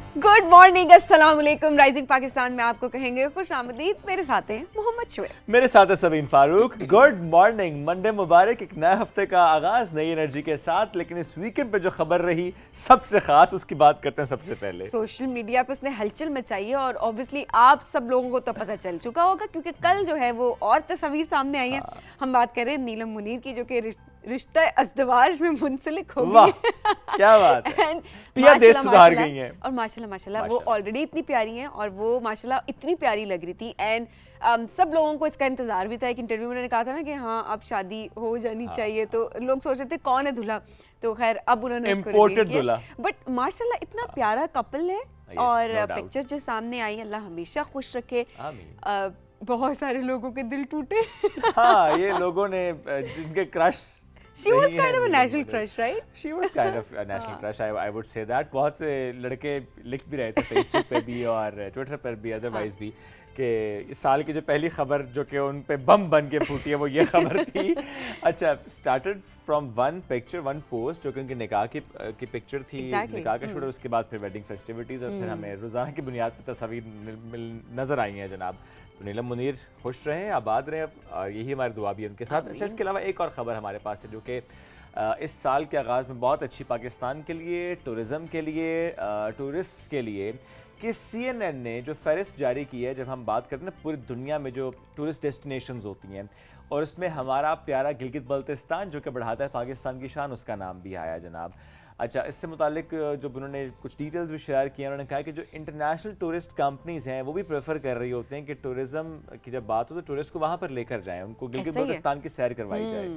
Good morning, अस्सलाम वालेकुम। Rising Pakistan में आपको कहेंगे खुश आमदीद। मेरे साथ हैं मोहम्मद शुएब, मेरे साथ है Sabeen Farooq. Good morning, Monday मुबारक। एक नए हफ्ते का आगाज नई एनर्जी के साथ। लेकिन इस वीकेंड पे जो खबर रही सबसे खास, उसकी बात करते हैं सबसे पहले। सोशल मीडिया पे उसने हलचल मचाई है और ऑब्वियसली आप सब लोगों को तो पता चल चुका होगा क्योंकि कल जो है वो और तस्वीर सामने आई है। हम बात कर रहे हैं नीलम मुनीर की, जो कि रिश्ता अज़दवाज में मुंसलिक हो गई। क्या बात है, पिया देश सुधार गई हैं। और माशाल्लाह वो ऑलरेडी इतनी प्यारी हैं और वो माशाल्लाह इतनी प्यारी लग रही थी। एंड सब लोगों को इसका इंतजार भी था। एक इंटरव्यू में उन्होंने कहा था ना कि हाँ अब शादी हो जानी चाहिए, तो लोग सोच रहे थे कौन है दूल्हा, तो खैर अब उन्होंने इम्पोर्टेड दूल्हा। बट माशाल्लाह इतना प्यारा कपल है। और पिक्चर जो सामने आई, अल्लाह हमेशा खुश रखे। बहुत सारे लोगों के दिल टूटे। हाँ, ये लोगों ने जिनके crush She was kind of a natural crush, right? She was kind of a natural crush, I would say that. बहुत से लड़के लिख भी रहे थे फेसबुक पे भी और ट्विटर पर भी, अदरवाइज भी, कि इस साल की जो पहली खबर जो कि उन पे बम बन के फूटी है वो ये खबर थी। अच्छा, started from one picture, one post जो कि उनके निकाह की पिक्चर थी। निकाह का शूट, उसके बाद फिर वेडिंग फेस्टिविटीज़ और फिर हमें रोज़ाना की बुनियाद पर तस्वीर नज़र आई हैं जनाब। तो नीलम मुनीर खुश रहें, आबाद रहें, और यही हमारी दुआ भी है उनके साथ। अच्छा, इसके अलावा एक और ख़बर हमारे पास है जो कि इस साल के आगाज़ में बहुत अच्छी पाकिस्तान के लिए, टूरिज़म के लिए, टूरिस्ट के लिए, कि CNN ने जो फहरिस्त जारी की है। जब हम बात करते हैं पूरी दुनिया में जो टूरिस्ट डेस्टिनेशंस होती हैं, और उसमें हमारा प्यारा गिलगित बल्तिस्तान जो कि बढ़ाता है पाकिस्तान की शान, उसका नाम भी आया जनाब। अच्छा, इससे मुतालिक जो उन्होंने कुछ डिटेल्स भी शेयर किए, उन्होंने कहा कि जो इंटरनेशनल टूरिस्ट कंपनीज़ हैं वो भी प्रेफर कर रही होते हैं कि टूरिज़्म की जब बात हो तो टूरिस्ट को वहाँ पर लेकर जाएं, उनको गिलगित बल्तिस्तान की सैर करवाई जाए।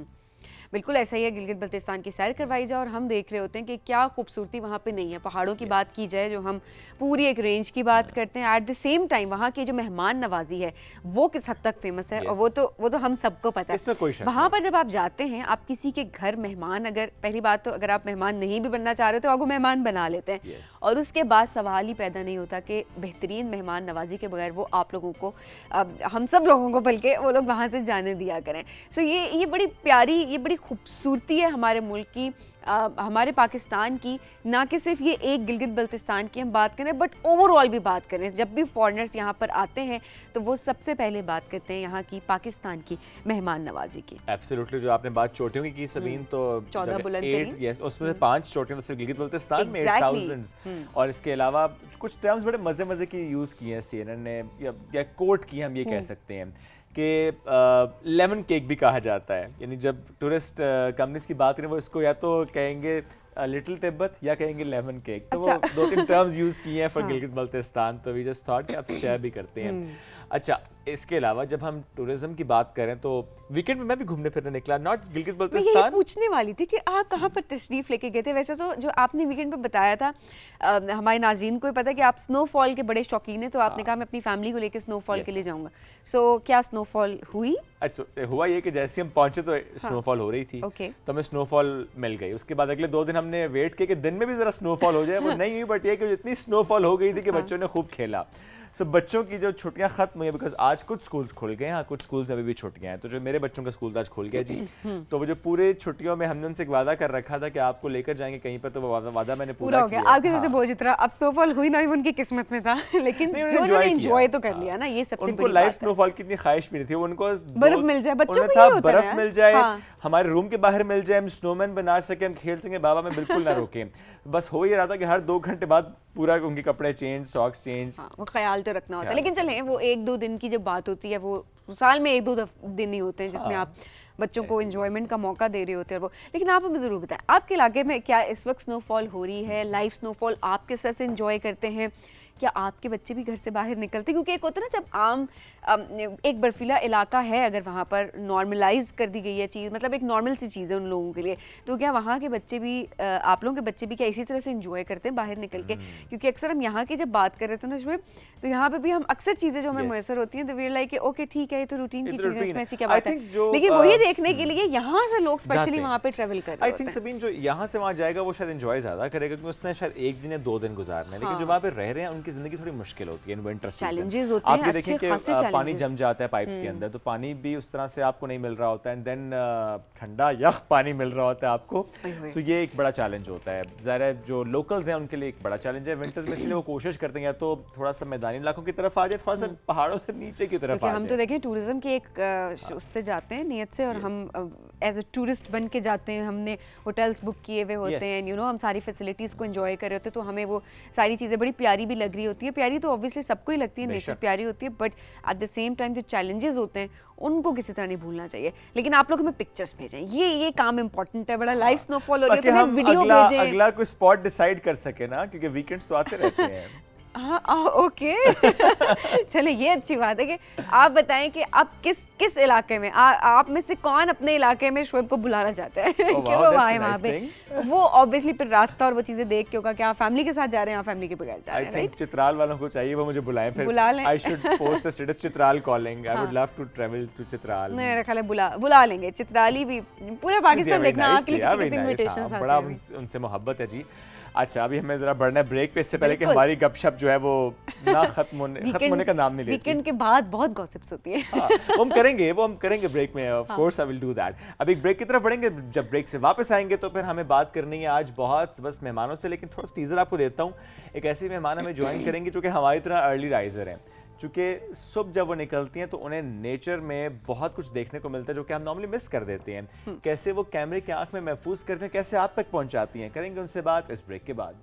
बिल्कुल ऐसा ही है, गिलगित बल्तिस्तान की सैर करवाई जाए। और हम देख रहे होते हैं कि क्या खूबसूरती वहाँ पे नहीं है। पहाड़ों की बात की जाए, जो हम पूरी एक रेंज की बात करते हैं, एट द सेम टाइम वहाँ की जो मेहमान नवाजी है वो किस हद तक फेमस है। और वो तो हम सबको पता है। वहाँ पर जब आप जाते हैं, आप किसी के घर मेहमान, अगर पहली बात तो अगर आप मेहमान नहीं भी बनना चाह रहे हो तो आपको मेहमान बना लेते हैं। और उसके बाद सवाल ही पैदा नहीं होता कि बेहतरीन मेहमान नवाजी के बगैर वो आप लोगों को, हम सब लोगों को बल्कि, वो लोग वहाँ से जाने दिया करें। सो ये बड़ी प्यारी, ये बड़ी खूबसूरती है हमारे मुल्क की, हमारे पाकिस्तान की। ना कि सिर्फ ये एक गिलगित बल्तिस्तान की हम बात करें, बट ओवरऑल भी बात करें। जब भी फॉरेनर्स यहाँ पर आते हैं तो वो सबसे पहले बात करते हैं यहाँ की, पाकिस्तान की मेहमान नवाजी की। एब्सोल्युटली, जो आपने बात चोटियों की सबीन, तो 14 बुलंद, यस, उसमें से 5 चोटियां सिर्फ गिलगित बल्तिस्तान में 8000। और इसके अलावा कुछ टर्म्स बड़े मजे की यूज़ किए हैं CNN ने, या कोट की हम ये कह सकते हैं कि लेमन केक भी कहा जाता है। यानी जब टूरिस्ट कंपनीज की बात करें, वो इसको या तो कहेंगे लिटिल तिब्बत या कहेंगे लेमन केक। तो वो 2-3 टर्म्स यूज़ किए हैं फॉर गिलगित बल्तिस्तान, तो वी जस्ट थॉट कि आप शेयर भी करते हैं। अच्छा, इसके अलावा जब हम टूरिज्म की बात करें तो वीकेंड में मैं भी घूमने फिरने निकला, नॉट गिलगित बल्तिस्तान। मैं यही पूछने वाली थी कि आप कहाँ पर तशरीफ लेके गए थे। वैसे तो जो आपने वीकेंड पे बताया था, हमारे नाज़रीन को भी पता है कि आप स्नोफॉल के बड़े शौकीन हैं, तो आपने कहा मैं अपनी फैमिली को लेकर स्नोफॉल के लिए जाऊँगा। सो क्या स्नोफॉल हुई? अच्छा, हुआ ये कि जैसे हम पहुंचे तो स्नोफॉल हो रही थी, तो हमें स्नोफॉल मिल गई। उसके बाद अगले 2 दिन हमने वेट किया कि दिन में भी जरा स्नोफॉल हो जाए, वो नहीं हुई। बट ये कि इतनी स्नोफॉल हो गई थी कि बच्चों ने खूब खेला। सो बच्चों की जो छुट्टियां खत्म हुई, बिकॉज आज कुछ स्कूल्स खुल गए हैं, कुछ स्कूल्स में अभी भी छुट्टियां हैं। तो जो मेरे बच्चों का स्कूल आज खुल गया जी। तो वो जो पूरे छुट्टियों में हमने उनसे एक वादा कर रखा था कि आपको लेकर जाएंगे कहीं पर, तो वो वादा मैंने पूरा हो गया। आपके जैसे बोझ इतना, अब स्नोफॉल हुई ना, उनकी किस्मत में था, लेकिन उन्होंने एंजॉय तो कर लिया ना, ये सबसे बड़ी बात है। उनको लाइव स्नोफॉल की इतनी ख्वाहिश भी नहीं थी। उनको बर्फ मिल जाए, बच्चों को ये होता है, बर्फ मिल जाए, हमारे रूम के बाहर मिल जाए, हम स्नोमैन बना सके, हम खेल सके। बाबा में बिल्कुल ना रोके। बस हो ही रहा था कि हर 2 घंटे बाद पूरा उनके कपड़े चेंज, सॉक्स चेंज। वो ख्याल तो रखना होता है। लेकिन चलें, वो 1-2 दिन की जब बात होती है, वो साल में 1-2 दिन ही होते हैं जिसमें आप बच्चों को एंजॉयमेंट का मौका दे रहे होते हैं वो। लेकिन आप हमें ज़रूर बताएं, आपके इलाके में क्या इस वक्त स्नोफॉल हो रही है? लाइव स्नोफॉल आप किस तरह से एंजॉय करते हैं? क्या आपके बच्चे भी घर से बाहर निकलते हैं? क्योंकि एक होता है ना, जब आम एक बर्फीला इलाका है, अगर वहाँ पर नॉर्मलाइज कर दी गई है चीज़, मतलब एक नॉर्मल सी चीज़ है उन लोगों के लिए, तो क्या वहाँ के बच्चे भी, आप लोगों के बच्चे भी क्या इसी तरह से एंजॉय करते हैं बाहर निकल के? क्योंकि अक्सर हम यहाँ की जब बात कर रहे थे ना इसमें, तो यहाँ पे भी हम अक्सर चीज़ें जो हमें मैसर होती हैं, तो वी आर लाइक ओके ठीक है, ये तो रूटीन की चीज़ें, इसमें ऐसी क्या बात है। लेकिन वही देखने के लिए यहाँ से लोग स्पेशली वहाँ पे ट्रेवल कर रहे हैं। आई थिंक सबीन जो यहाँ से वहाँ जाएगा वो शायद एंजॉय ज़्यादा करेगा, क्योंकि उसने शायद 1 दिन या 2 दिन गुजारना है। लेकिन जो वहाँ पे रह रहे हैं, उनकी ज़िंदगी थोड़ी मुश्किल होती है इन विंटर Challenges सीजन। होते आप हैं, ये अच्छे देखें कि खासे पानी challenges। जम जाता है पाइप्स के अंदर, तो पानी भी उस तरह से आपको नहीं मिल रहा होता है, एंड देन ठंडा यख पानी मिल रहा होता है आपको। सो ये एक बड़ा चैलेंज होता है। ज़ाहिर है जो लोकल्स हैं उनके लिए एक बड़ा चैलेंज है विंटर्स में, इसलिए वो कोशिश करते हैं या तो थोड़ा सा मैदानी इलाकों की तरफ आ जाए, थोड़ा सा पहाड़ों से नीचे की तरफ क्योंकि आ हम तो जाए। देखें टूरिज्म की एक उससे जाते हैं नियत से, और हम एज अ टूरिस्ट बन के जाते हैं, हमने होटल्स बुक किए हुए होते हैं, यू नो, हम सारी फैसिलिटीज़ को एंजॉय कर रहे होते हैं, तो हमें वो सारी चीज़ें बड़ी प्यारी भी लग रही होती है। प्यारी तो ऑब्वियसली सबको ही लगती है, नेचर प्यारी होती है, but at the same time जो चैलेंजेस होते हैं उनको किसी तरह नहीं भूलना चाहिए। लेकिन आप लोग हमें पिक्चर्स भेजें, ये काम इंपॉर्टेंट है, बड़ा लाइव स्नोफॉल हो रही है तो हमें वीडियो भेजें, अगला कोई स्पॉट डिसाइड कर सके ना, क्योंकि वीकेंड्स तो आते रहते हैं। हाँ ओके चलो ये अच्छी बात है कि आप बताएं कि आप किस इलाके में आप में से कौन अपने इलाके में शोएब को बुलाना चाहता है कि वो आए वहाँ पे। वो ऑब्वियसली फिर रास्ता और वो चीज़ें देख के होगा कि आप फैमिली के साथ जा रहे हैं, आप फैमिली के बगैर जा रहे हैं, राइट? चित्राल वालों को चाहिए वो मुझे बुलाएं, फिर बुला लें। I should post a status Chitral calling, I would love to travel to Chitral. नहीं, मेरा ख्याल है बुला लेंगे। चित्राली भी पूरा पाकिस्तान देखना के लिए कितने इनविटेशंस आते हैं, बड़ा उनसे मोहब्बत है जी। अच्छा, अभी हमें जरा बढ़ना है ब्रेक पे, इससे पहले कि हमारी गपशप जो है वो ना खत्म होने का नाम नहीं लेती। वीकेंड के बाद बहुत गॉसिप्स होती है। हाँ, वो हम करेंगे ब्रेक में, of course I will do that. अब एक ब्रेक की तरफ बढ़ेंगे, जब ब्रेक से वापस आएंगे तो फिर हमें बात करनी है आज बहुत बस मेहमानों से, लेकिन थोड़ा सा टीजर आपको देता हूँ। एक ऐसी मेहमान हमें ज्वाइन करेंगे जो कि हमारी तरह अर्ली राइजर हैं, चूँकि सुबह जब वो निकलती हैं तो उन्हें नेचर में बहुत कुछ देखने को मिलता है जो कि हम नॉर्मली मिस कर देते हैं। कैसे वो कैमरे की आंख में महफूज करते हैं, कैसे आप तक पहुंचाती हैं, करेंगे उनसे बात इस ब्रेक के बाद।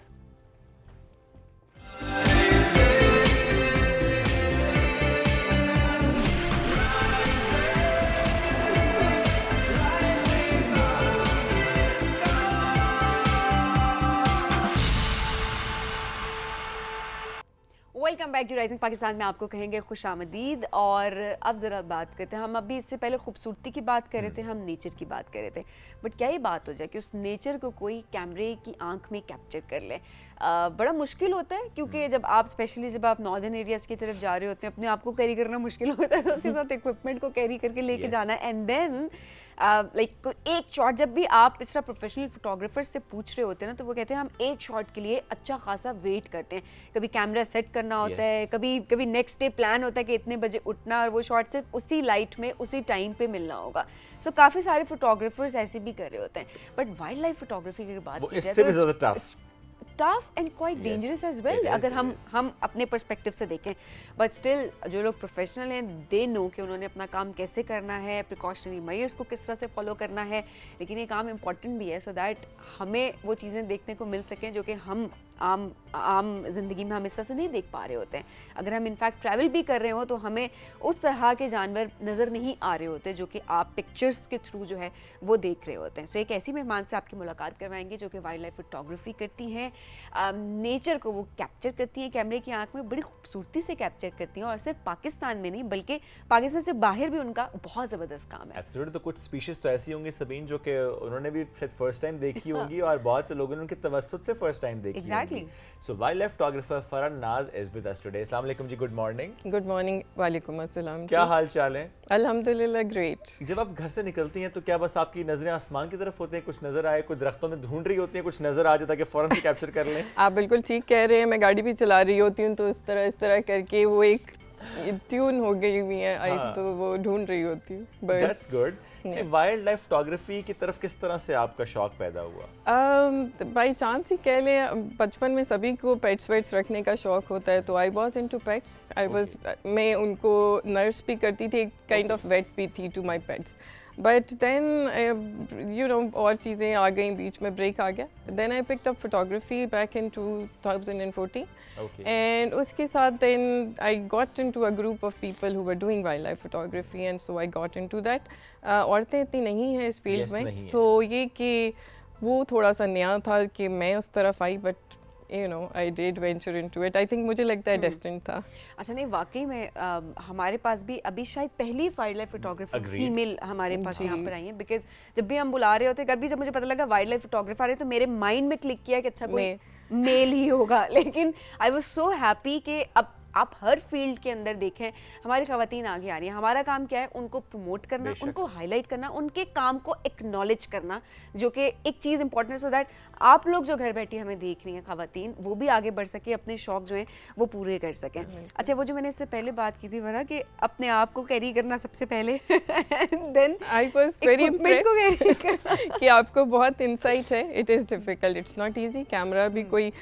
Welcome back to rising Pakistan में आपको कहेंगे खुशामदीद। और अब ज़रा बात करते हैं, हम अभी इससे पहले खूबसूरती की बात कर रहे थे, हम नेचर की बात कर रहे थे, बट क्या ये बात हो जाए कि उस नेचर को कोई कैमरे की आंख में कैप्चर कर ले, बड़ा मुश्किल होता है। क्योंकि जब आप स्पेशली जब आप नॉर्दर्न एरियाज़ की तरफ जा रहे होते हैं, अपने आप को कैरी करना मुश्किल होता है, उसके साथ इक्विपमेंट को कैरी करके लेके जाना है, एंड देन लाइक एक शॉट जब भी आप इस तरह प्रोफेशनल फोटोग्राफर से पूछ रहे होते हैं ना, तो वो कहते हैं हम एक शॉट के लिए अच्छा खासा वेट करते हैं। कभी कैमरा सेट करना होता है, कभी नेक्स्ट डे प्लान होता है कि इतने बजे उठना, और वो शॉट सिर्फ उसी लाइट में उसी टाइम पे मिलना होगा। सो काफ़ी सारे फोटोग्राफर्स ऐसे भी कर रहे होते हैं, बट वाइल्ड लाइफ फोटोग्राफी की बात की जाए तो tough and quite dangerous as well, अगर हम अपने पर्सपेक्टिव से देखें। बट स्टिल जो लोग प्रोफेशनल हैं दे नो कि उन्होंने अपना काम कैसे करना है, प्रिकॉशनरी मेजर्स को किस तरह से फॉलो करना है। लेकिन ये काम इम्पॉर्टेंट भी है सो दैट हमें वो चीज़ें देखने को मिल सकें जो कि हम आम ज़िंदगी में हम इस तरह से नहीं देख पा रहे होते हैं। अगर हम इनफैक्ट ट्रैवल भी कर रहे हो तो हमें उस तरह के जानवर नज़र नहीं आ रहे होते जो कि आप पिक्चर्स के थ्रू जो है वो देख रहे होते हैं। सो एक ऐसी मेहमान से आपकी मुलाकात करवाएंगे जो कि वाइल्ड लाइफ फोटोग्राफी करती हैं, नेचर को वो कैप्चर करती हैं, कैमरे की आंख में बड़ी खूबसूरती से कैप्चर करती हैं, और सिर्फ पाकिस्तान में नहीं बल्कि पाकिस्तान से बाहर भी उनका बहुत ज़बरदस्त काम है। एब्सोल्युटली। तो कुछ स्पीशीज़ तो ऐसी होंगी सबीन जो कि उन्होंने भी शायद फर्स्ट टाइम देखी होंगी, और बहुत से लोगों ने उनके तवज्जुद से फर्स्ट टाइम देखी होंगी। So wildlife photographer Farhan Naz is with us today. Assalamu alaikum ji, good morning. Good morning, वालेकुम अस्सलाम। क्या हाल चाल है? अल्हम्दुलिल्लाह ग्रेट। जब आप घर से निकलती हैं तो क्या बस आपकी नजरें आसमान की तरफ होती हैं, कुछ नजर आए, कुछ दरख्तों में ढूंढ रही होती हैं, कुछ नजर आ जाता है कि फौरन से कैप्चर कर लें? आप बिल्कुल ठीक कह रहे हैं, मैं गाड़ी भी चला रही होती हूँ तो इस तरह करके वो एक ट्यून हो गई हुई है, हाँ। तो वो ढूंढ रही होती हूँ। That's good. Wild life photography की तरफ किस तरह से आपका शौक पैदा हुआ? बाई चांस ही कह लें, बचपन में सभी को पेट्स वेट्स रखने का शौक होता है, तो आई वॉज इनटू पेट्स। मैं उनको नर्स भी करती थी, काइंड ऑफ वेट भी थी to my pets. But then you know और चीज़ें आ गई, बीच में ब्रेक आ गया। Then I picked up photography back in 2014 and उसके साथ then I got into a group of people who were doing wild life photography, and so I got into that. औरतें इतनी नहीं हैं इस फील्ड में, सो ये कि वो थोड़ा सा नया था कि मैं उस तरफ आई, but you know I did venture into it. I think मुझे लगता है destined था। अच्छा, नहीं वाकई में हमारे पास भी अभी शायद पहली वाइल्ड लाइफ फोटोग्राफर फीमेल हमारे पास यहाँ पर आई है, बिकॉज जब भी हम बुला रहे होते, कभी जब मुझे पता लगा वाइल्ड लाइफ फोटोग्राफर आ रहे तो मेरे माइंड में क्लिक किया कि अच्छा कोई मेल ही होगा। लेकिन आई वाज सो हैप्पी कि अब आप हर फील्ड के अंदर देखें हमारी ख़वातीन आगे आ रही हैं। हमारा काम क्या है, उनको प्रमोट करना, उनको हाईलाइट करना, उनके काम को एक्नॉलेज करना, जो कि एक चीज़ इंपॉर्टेंट है, सो दैट आप लोग जो घर बैठी हमें देख रही हैं ख़वातीन, वो भी आगे बढ़ सके, अपने शौक जो है वो पूरे कर सकें। अच्छा, वो जो मैंने इससे पहले बात की थी वरा कि अपने आप को कैरी करना सबसे पहले then I was very impressed कि आपको बहुत इंसाइट है। It is difficult, it's not easy. Camera भी कोई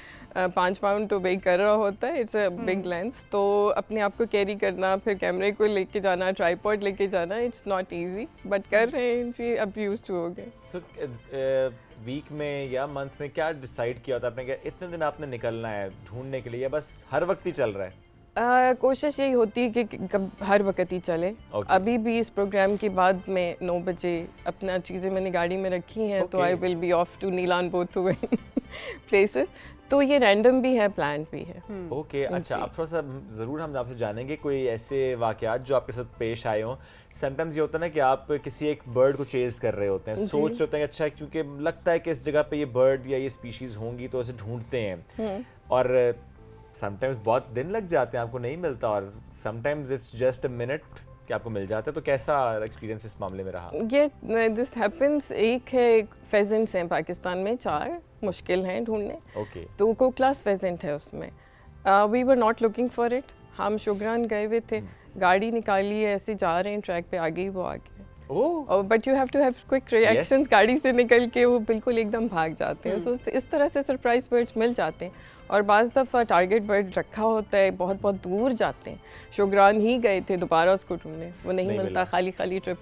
5 पाउंड तो वेट कर रहा होता है, इट्स अ बिग लेंस, तो अपने आप को कैरी करना, फिर कैमरे को लेके जाना, ट्राइपॉड लेके जाना, इट्स नॉट इजी, बट कर रहे हैं जी, अब यूज्ड टू हो गए। सो वीक में या मंथ में क्या डिसाइड किया था आपने कि इतने दिन आपने निकलना है ढूंढने के लिए, या बस हर वक्त ही चल रहा है? कोशिश यही होती है कि हर वक्त ही चले। अभी भी इस प्रोग्राम के बाद मैं 9 बजे अपना चीज़ें मैंने गाड़ी में रखी हैं, तो I will be off to नीलान बोथ प्लेसेस, तो ये रैंडम भी है, प्लान भी है। ओके, अच्छा, अब थोड़ा सा ज़रूर हम आपसे जानेंगे कोई ऐसे वाक़यात जो आपके साथ पेश आए हों। समटाइम्स ये होता है ना कि आप किसी एक बर्ड को चेज़ कर रहे होते हैं, सोच रहे होते हैं अच्छा क्योंकि लगता है कि इस जगह पे ये बर्ड या ये स्पीशीज़ होंगी, तो उसे ढूंढते हैं, और समटाइम्स बहुत दिन लग जाते हैं, आपको नहीं मिलता, और sometimes it's just a minute कि आपको मिल जाता है। तो कैसा एक्सपीरियंस इस मामले में रहा? ये दिस हैपेंस। एक है, फेजेंट्स हैं पाकिस्तान में 4, मुश्किल हैं ढूंढने। ओके, तो कोक्लास फेजेंट है उसमें। We were not looking for it. हम शुगरान गए हुए थे, गाड़ी निकाली है, ऐसे जा रहे हैं ट्रैक पे, आगे ही वो आ गए। But you have to have quick reactions. गाड़ी से निकल के वो बिल्कुल एकदम भाग जाते हैं। सो इस तरह से सरप्राइज बर्ड्स मिल जाते हैं, और बाज़ दफ़ा टारगेट बर्ड रखा होता है, बहुत बहुत दूर जाते हैं। शुगरान ही गए थे दोबारा उसको ढूंढने, वो नहीं मिलता, खाली खाली ट्रिप।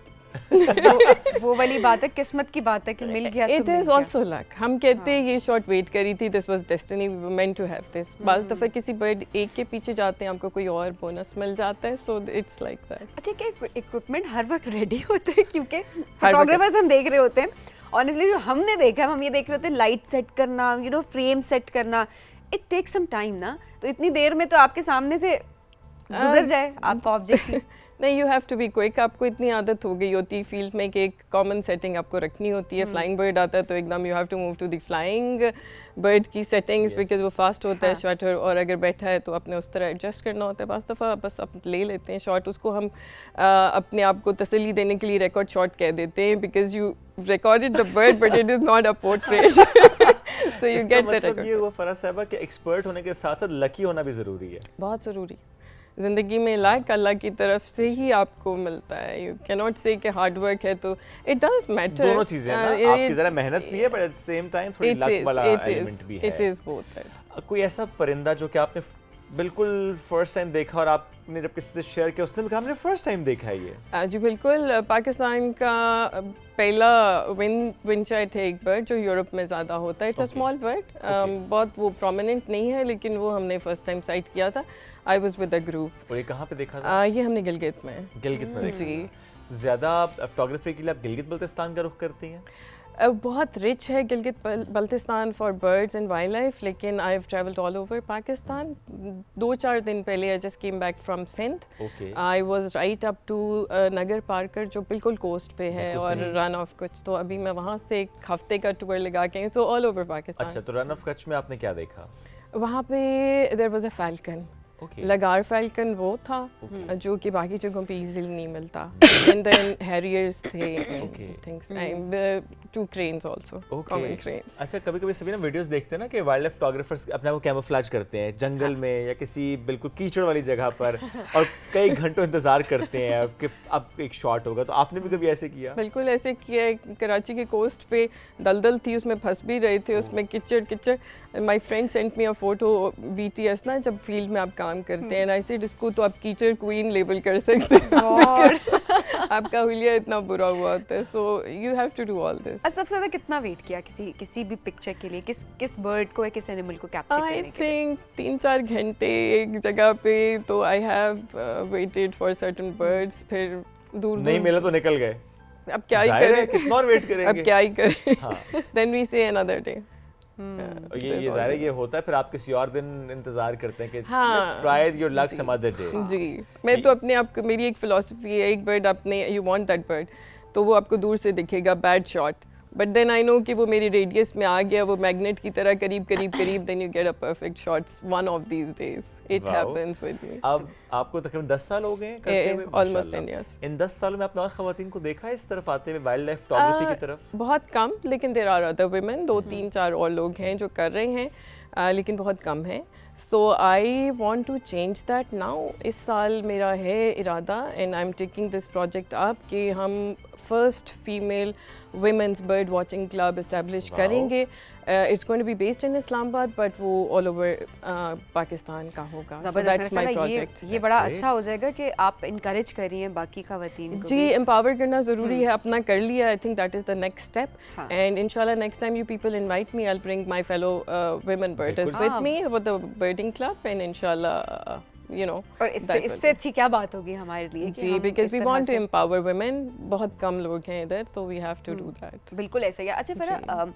वो वाली बात है, किस्मत की बात है कि मिल गया। It is also luck. हम कहते हैं ये शॉट वेट करी थी, this was destiny, we were meant to have this. बाज़ दफ़ा किसी बर्ड एक के पीछे जाते हैं, आपको कोई और बोनस मिल जाता है, सो इट्स लाइक दैट। अच्छा, क्या इक्विपमेंट हर वक्त रेडी होते हैं? क्योंकि फोटोग्राफर्स हम देख रहे होते हैं, ऑनेस्टली जो हमने देखा है, हम ये देख रहे होते हैं लाइट सेट करना, फ्रेम सेट करना, इट टेक सम टाइम ना। तो इतनी देर में तो आपके सामने से गुजर जाए आपका ऑब्जेक्ट। नहीं, you have to be quick. आपको इतनी आदत हो गई होती है फील्ड में कि एक कॉमन सेटिंग आपको रखनी होती है। फ्लाइंग बर्ड आता है तो एकदम you have to move to the flying bird की सेटिंग्स, बिकॉज वो फास्ट होता है शॉटर, और अगर बैठा है तो अपने उस तरह एडजस्ट करना होता है। बस दफ़ा बस आप ले लेते हैं शॉट, उसको हम अपने आप को तसल्ली देने के लिए रिकॉर्ड शॉट कह देते हैं, because you recorded the bird but it is not a portrait. So you get the record. ये वो फर्ज साहब कि एक्सपर्ट होने के साथ साथ लकी होना भी ज़रूरी है। बहुत ज़रूरी। ज़िंदगी में लाइक अल्लाह की तरफ से ही आपको मिलता है। यू कैन नॉट से कि हार्ड वर्क है, तो इट डज मैटर। दोनों चीज़ें हैं ना, आपकी ज़रा मेहनत भी है, but at the same time थोड़ी लक वाला एलिमेंट भी है। It is both. कोई ऐसा परिंदा जो कि आपने बिल्कुल फर्स्ट टाइम देखा, और आपने जब किसी से शेयर किया उसने भी कहा हमने फर्स्ट टाइम देखा है ये? जी बिल्कुल। पाकिस्तान का पहला विंचाइट है एक बर्ड जो यूरोप में ज़्यादा होता है। इट्स अ स्मॉल बर्ड, बहुत वो प्रोमिनेंट नहीं है, लेकिन वो हमने फर्स्ट टाइम साइट किया था। I was with a group. और ये कहाँ पे देखा था? ये हमने गिलगित में। गिलगित में देखा जी। ज़्यादा फोटोग्राफी के लिए आप गिलगित बल्तिस्तान का रुख करती हैं? बहुत रिच है Gilgit Baltistan for birds and wildlife, लेकिन I have travelled all over Pakistan. 2-4 दिन पहले I just came back from Sindh. I was right up to Nagar Parkar जो बिल्कुल कोस्ट पे है, और रन ऑफ कच्छ। तो अभी मैं वहाँ से एक हफ्ते का टूर लगा के, तो ऑल ओवर पाकिस्तान। अच्छा, तो रन ऑफ कच्छ में आपने क्या देखा? वहाँ पे there was a falcon. Laggar falcon वो था जो कि बाकी जगहों पे इजीली नहीं मिलता। एंड देन हैरियर्स थे, things, 2 cranes also, common cranes. अच्छा, कभी-कभी सभी ना वीडियोस देखते हैं ना कि वाइल्ड लाइफ फोटोग्राफर्स अपने आप को कैमोफ्लेज करते हैं जंगल में या किसी बिल्कुल कीचड़ वाली जगह पर, और कई घंटों इंतजार करते हैं कि अब एक शॉट होगा। तो आपने भी कभी ऐसे किया? बिल्कुल ऐसे किया। कराची के कोस्ट पे दलदल थी, उसमें फंस भी रहे थे, उसमें कीचड़। My friend sent me a photo, BTS ना जब फील्ड में आप काम करते हैं, ऐसे इसको तो आप कीचड़ क्वीन लेबल कर सकते हैं। आपका हुलिया इतना बुरा हुआ होता है। So you have to do all this. सबसे ज़्यादा कितना वेट किया किसी भी पिक्चर के लिए? किस बर्ड को या किस एनिमल को कैप्चर करने के लिए? आई थिंक 3-4 घंटे एक जगह पे। तो I have waited for certain birds, फिर दूर नहीं मिला तो निकल गए। अब क्या ही करें, कितना और वेट करेंगे? अब क्या ही करें। देन वी से अनदर डे। ये ज़ाहिर है ये होता है, फिर आप किसी और दिन इंतजार करते हैं कि let's try your luck some other day. जी, मैं तो अपने आप को, मेरी एक फिलॉसफी है, एक बर्ड आपने, यू वांट दैट बर्ड, तो वो आपको दूर से दिखेगा, bad shot, but then I know कि वो मेरी रेडियस में आ गया, वो मैग्नेट की तरह करीब then you get a perfect shots one of these days. It Wow. happens with me. अब आपको तकरीबन 10 साल हो गए हैं करते हुए? almost माशाल्लाह. 10 years. इन 10 सालों में आपने और खवातीन को देखा है इस तरफ आते हुए वाइल्ड लाइफ फोटोग्राफी की तरफ? बहुत कम, लेकिन देर आर अदर वुमेन, 2-3-4 और लोग हैं जो कर रहे हैं, लेकिन बहुत कम है. So I want to change that now. इस साल मेरा है इरादा, and I am taking this project up, कि हम first female women's bird watching club establish Wow. करेंगे. It's going to be based in Islamabad, but वो all over पाकिस्तान का होगा. So ज़बरदस्त, that's my मेरे ख्याल project. ये बड़ा great. अच्छा हो जाएगा कि आप इनकरेज कर रही हैं बाकी खवातीन को जी, भी. एम्पावर करना ज़रूरी है. अपना कर लिया, I think that is the next step. हाँ. एंड इंशाल्लाह next time you people invite me, I will bring my fellow women birders बिल्कुल. with हाँ. me with the birding club, and इंशाल्लाह you know और इससे that will इससे अच्छी क्या बात होगी हमारे लिए कि जी, हम बिकॉज इस वी तरह want to say- empower women. बहुत कम लोग हैं इधर, so we have to do that. बिल्कुल ऐसा ही है. अच्छा फिर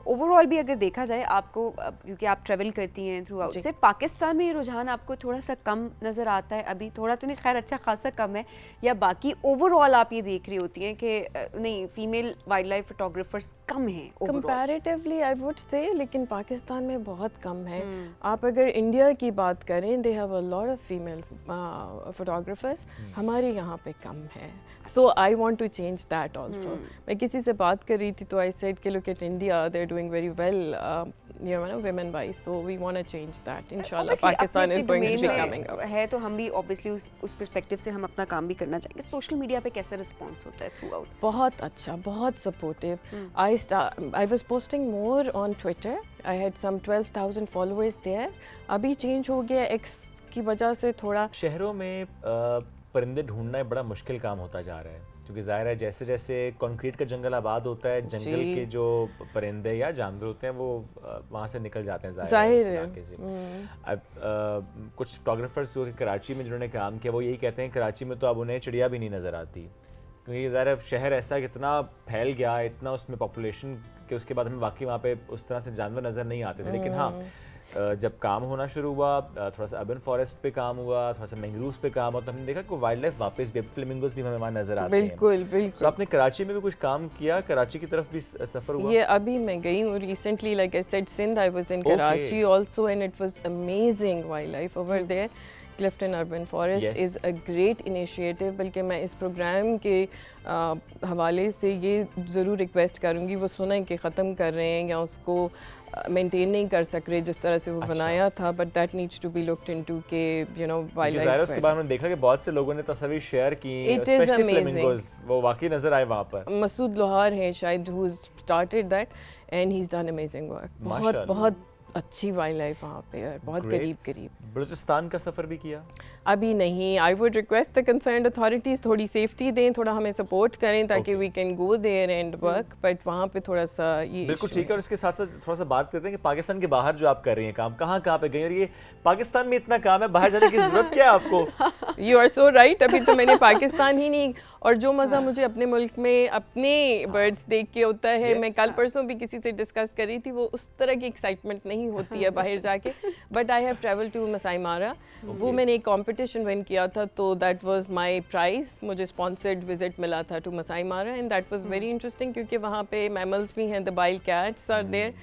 ओवरऑल भी अगर देखा जाए आपको, क्योंकि आप ट्रैवल करती हैं थ्रू आउट, जी. सिर्फ पाकिस्तान में ये रुझान आपको थोड़ा सा कम नज़र आता है अभी? थोड़ा तो नहीं, खैर अच्छा खासा कम है, या बाकी ओवरऑल आप ये देख रही होती हैं कि नहीं, फीमेल वाइल्ड लाइफ फोटोग्राफर्स कम हैं overall? Comparatively I would say, लेकिन पाकिस्तान में बहुत कम है. आप अगर इंडिया की बात करें, they have a lot of female photographers. हमारे यहाँ पे कम है. So I want to change that also. मैं किसी से बात कर रही थी तो आई सेड कि look at India, they are doing very well, you know, women wise, so we want to change that. Inshallah Obviously, Pakistan अपने is going to domain be में coming up. है तो हम भी ऑब्वियसली उस perspective से हम अपना काम भी करना चाहेंगे. सोशल मीडिया पे कैसा रिस्पॉन्स होता है थ्रू आउट? बहुत अच्छा, बहुत supportive. I was posting more on Twitter. I had some 12,000 followers there. अभी चेंज हो गया X की वजह से थोड़ा. शहरों में परिंदे ढूंढना एक बड़ा मुश्किल काम होता जा रहा है, क्योंकि जाहिर है जैसे जैसे कंक्रीट का जंगल आबाद होता है, जंगल जी. के जो परिंदे या जानवर होते हैं वो वहाँ से निकल जाते हैं जाहिर उस है. इलाके से. अब कुछ फोटोग्राफर्स जो कि कराची में जिन्होंने काम किया वो यही कहते हैं कराची में तो अब उन्हें चिड़िया भी नहीं नज़र आती, क्योंकि ज़ाहिर है शहर ऐसा कितना फैल गया, इतना उसमें पॉपुलेशन कि उसके बाद हमें वाकई वहाँ पे उस तरह से जानवर नज़र नहीं आते थे. लेकिन हाँ, जब काम होना शुरू हुआ, थोड़ा सा अर्बन फॉरेस्ट पे काम हुआ, थोड़ा सा मैंग्रोव्स पे काम हुआ, तो हमने देखा कि वाइल्ड लाइफ वापस भी, फ्लेमिंगोस भी हमें वहाँ नज़र आते हैं. बिल्कुल तो बिल्कुल. आपने कराची में भी कुछ काम किया, कराची की तरफ भी सफ़र हुआ? ये अभी मैं गई हूँ recently, like I said Sindh, I was in Okay. Karachi also, and it was amazing wild life over there. Clifton urban forest Yes. Is a great initiative. बल्कि मैं इस प्रोग्राम के हवाले से ये ज़रूर रिक्वेस्ट करूँगी, वो सुना कि ख़त्म कर रहे हैं या उसको मेंटेन नहीं कर सक रहे जिस तरह से वो अच्छा. बनाया था, but that needs to be looked into के यू नो वाइल्ड क्योंकि ज़ाहिर है उसके लाइफ. बाद मैंने देखा कि बहुत से लोगों ने तस्वीर शेयर की, It is specially amazing. Flamingos, वो वाकई नज़र आए वहाँ पर. मसूद लोहार हैं शायद, who started that, and he is done amazing work. बहुत माशाअल्लाह. बहुत अच्छी वाइल्ड लाइफ वहाँ पे है, बहुत Great. करीब करीब. बलूचिस्तान का सफ़र भी किया? अभी नहीं. I would request the concerned authorities थोड़ी सेफ्टी दें, थोड़ा हमें सपोर्ट करें ताकि Okay. We can go there and work, but वहाँ पे थोड़ा सा ये बिल्कुल ठीक है. और इसके साथ साथ थोड़ा सा बात करते हैं कि पाकिस्तान के बाहर जो आप कर रही हैं काम, कहाँ कहाँ पे गई, और ये पाकिस्तान में इतना काम है, बाहर जाने की ज़रूरत क्या है आपको? You are so right. अभी तो मैंने पाकिस्तान ही नहीं, और जो मज़ा मुझे अपने मुल्क में अपने बर्ड्स देख के होता है, Yes. मैं कल परसों भी किसी से डिस्कस कर रही थी, वो उस तरह की एक्साइटमेंट नहीं होती है बाहर जाके. But I have travel to Masai Mara. वो मैंने एक कंपटीशन विन किया था, तो दैट वाज माय प्राइज. मुझे स्पॉन्सर्ड विजिट मिला था to Masai Mara, and that was very interesting, क्योंकि वहाँ पे मैमल्स भी हैं, the wild cats are there.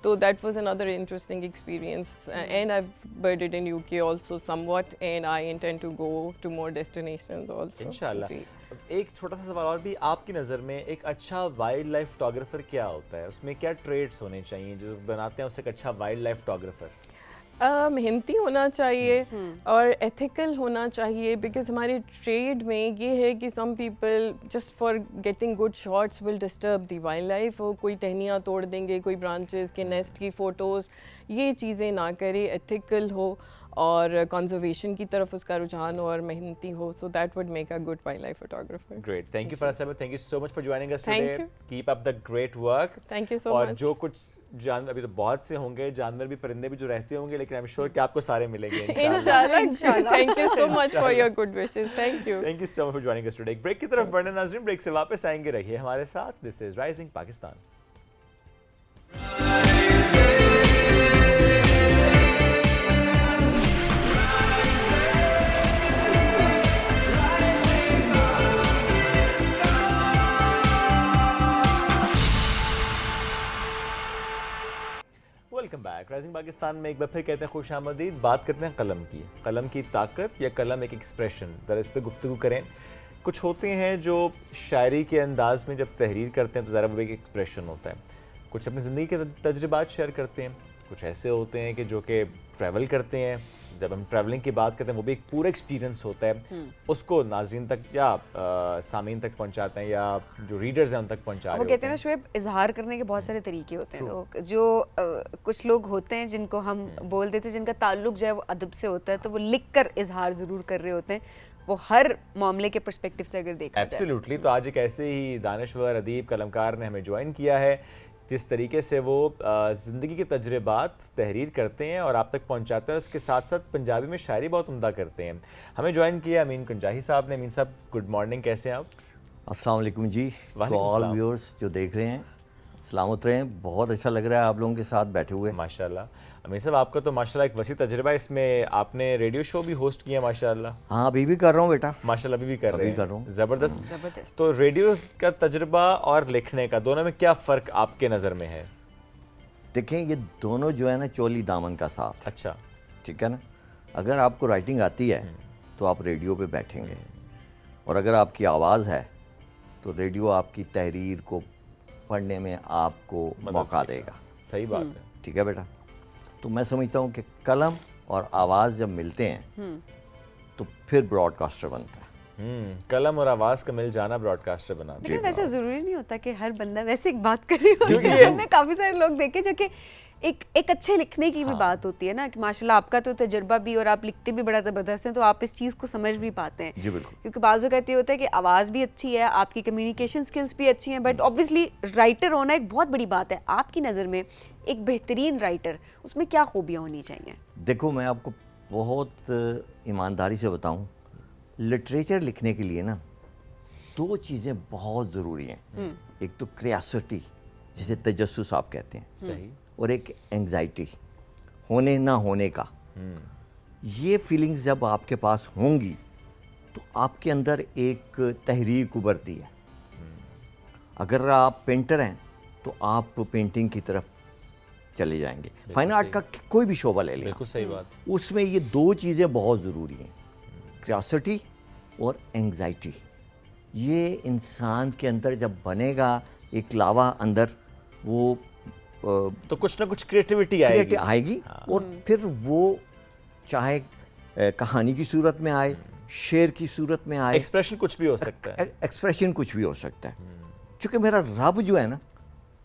So that was another interesting experience, and I've birded in UK also somewhat, and I intend to go to more destinations also. इंशाल्लाह. जी. एक छोटा सा सवाल और भी, आपकी नज़र में एक अच्छा वाइल्ड लाइफ फोटोग्राफर क्या होता है? उसमें क्या ट्रेड्स होने चाहिए जो बनाते हैं उसे एक अच्छा वाइल्ड लाइफ फोटोग्राफर? मेहनती होना चाहिए और एथिकल होना चाहिए, बिकॉज हमारे ट्रेड में ये है कि some people just for getting good shots will disturb the wild life. वो कोई टहनियाँ तोड़ देंगे, कोई ब्रांचेस के नेस्ट की फ़ोटोज़, ये चीज़ें ना करे. एथिकल हो और कंजर्वेशन की तरफ उसका रुझान हो और मेहनती हो, so that would make a good wild life photographer. Great. Thank you Faraz Ahmed. Thank you so much for joining us Thank today. you. Keep up the great work. Thank you सो और much. जो कुछ जानवर, अभी तो बहुत से होंगे जानवर भी, परिंदे भी जो रहते होंगे, लेकिन आई एम श्योर कि आपको सारे मिलेंगे इंशाल्लाह. इंशाल्लाह. Thank you so much for your good wishes. Thank you. Thank you so much for joining us today. Break की तरफ बढ़ने नाज़रीन, ब्रेक से वापस आएंगे, रहिए हमारे साथ. This is rising Pakistan. Pakistan में एक बार फिर कहते हैं खुश आमदीद। बात करते हैं कलम की ताकत या कलम एक एक्सप्रेशन, दर इस पर गुफ्तगू करें। कुछ होते हैं जो शायरी के अंदाज में जब तहरीर करते हैं तो ज़रा वो एक एक्सप्रेशन होता है। कुछ अपनी ज़िंदगी के तजर्बात शेयर करते हैं, कुछ ऐसे होते हैं कि जो कि ट्रैवल करते हैं। जब हम ट्रैवलिंग की बात करते हैं वो भी एक पूरा एक्सपीरियंस होता है, उसको नाज़रीन तक या सामीन तक पहुंचाते हैं या जो रीडर्स हैं उन तक पहुंचा रहे वो होते कहते हैं ना शुएब, इजहार करने के बहुत सारे तरीके होते हैं। तो जो कुछ लोग होते हैं जिनको हम बोल देते हैं, जिनका ताल्लुक जो है वो अदब से होता है, तो वो लिख कर इजहार ज़रूर कर रहे होते हैं, वो हर मामले के पर्सपेक्टिव से अगर देखा जाए। एब्सोल्युटली। तो आज एक ऐसे ही दानिश्वर अदीब कलमकार ने हमें ज्वाइन किया है, जिस तरीके से वो ज़िंदगी के तजर्बात तहरीर करते हैं और आप तक पहुंचाते हैं, उसके साथ साथ पंजाबी में शायरी बहुत उम्दा करते हैं। हमें ज्वाइन किया अमीन कुंजाही साहब ने। अमीन साहब गुड मॉर्निंग, कैसे हैं आप? अस्सलाम वालेकुम जी, टू ऑल अस्सलाम। व्यूअर्स जो देख रहे हैं, सलामत रहें। बहुत अच्छा लग रहा है आप लोगों के साथ बैठे हुए। माशाल्लाह। अमीन साहब आपका तो माशाल्लाह एक वसी तजर्बा है, इसमें आपने रेडियो शो भी होस्ट किया माशाल्लाह। हाँ, अभी भी कर रहा हूँ बेटा। माशाल्लाह अभी भी कर रहे अभी कर रहा हैं, हूँ। ज़बरदस्त। ज़बरदस्त। तो रेडियो का तजर्बा और लिखने का, दोनों में क्या फ़र्क आपके नज़र में है? देखें, ये दोनों जो है ना चोली दामन का साथ, अच्छा, ठीक है ना। अगर आपको राइटिंग आती है तो आप रेडियो पे बैठेंगे, और अगर आपकी आवाज़ है तो रेडियो आपकी तहरीर को पढ़ने में आपको मौका देगा। सही बात है। ठीक है बेटा। तो मैं समझता हूँ कि कलम और आवाज़ जब मिलते हैं तो फिर ब्रॉडकास्टर बनता है। कलम और आवाज़ का मिल जाना ब्रॉडकास्टर बना लेकिन वैसे ज़रूरी नहीं होता कि हर बंदा वैसे एक बात करे। हमने काफ़ी सारे लोग देखे जो कि एक अच्छे लिखने की भी बात होती है ना, कि माशाल्लाह आपका तो तजुर्बा भी और आप लिखते भी बड़ा ज़बरदस्त हैं, तो आप इस चीज़ को समझ भी पाते हैं। जी बिल्कुल। क्योंकि बाज़ कहते होता है कि आवाज़ भी अच्छी है, आपकी कम्युनिकेशन स्किल्स भी अच्छी हैं, बट ऑब्वियसली राइटर होना एक बहुत बड़ी बात है। आपकी नज़र में एक बेहतरीन राइटर, उसमें क्या खूबियाँ होनी चाहिए? देखो, मैं आपको बहुत ईमानदारी से बताऊं, लिटरेचर लिखने के लिए ना दो चीज़ें बहुत ज़रूरी हैं। एक तो क्रियासिटी, जिसे तजस्सुस आप कहते हैं, सही। और एक एंग्जाइटी, होने ना होने का। ये फीलिंग्स जब आपके पास होंगी तो आपके अंदर एक तहरीक उभरती है। अगर आप पेंटर हैं तो आप पेंटिंग की तरफ चले जाएंगे। फाइन आर्ट का कोई भी शोबा ले लें, बिल्कुल सही बात। उसमें ये दो चीज़ें बहुत ज़रूरी हैं, क्रियासिटी और एंग्जाइटी। ये इंसान के अंदर जब बनेगा एक लावा अंदर, वो तो कुछ ना कुछ क्रिएटिविटी आएगी। और फिर वो चाहे कहानी की सूरत में आए, शेर की सूरत में आए, एक्सप्रेशन कुछ भी हो सकता है। एक्सप्रेशन कुछ भी हो सकता है। क्योंकि मेरा रब जो है ना,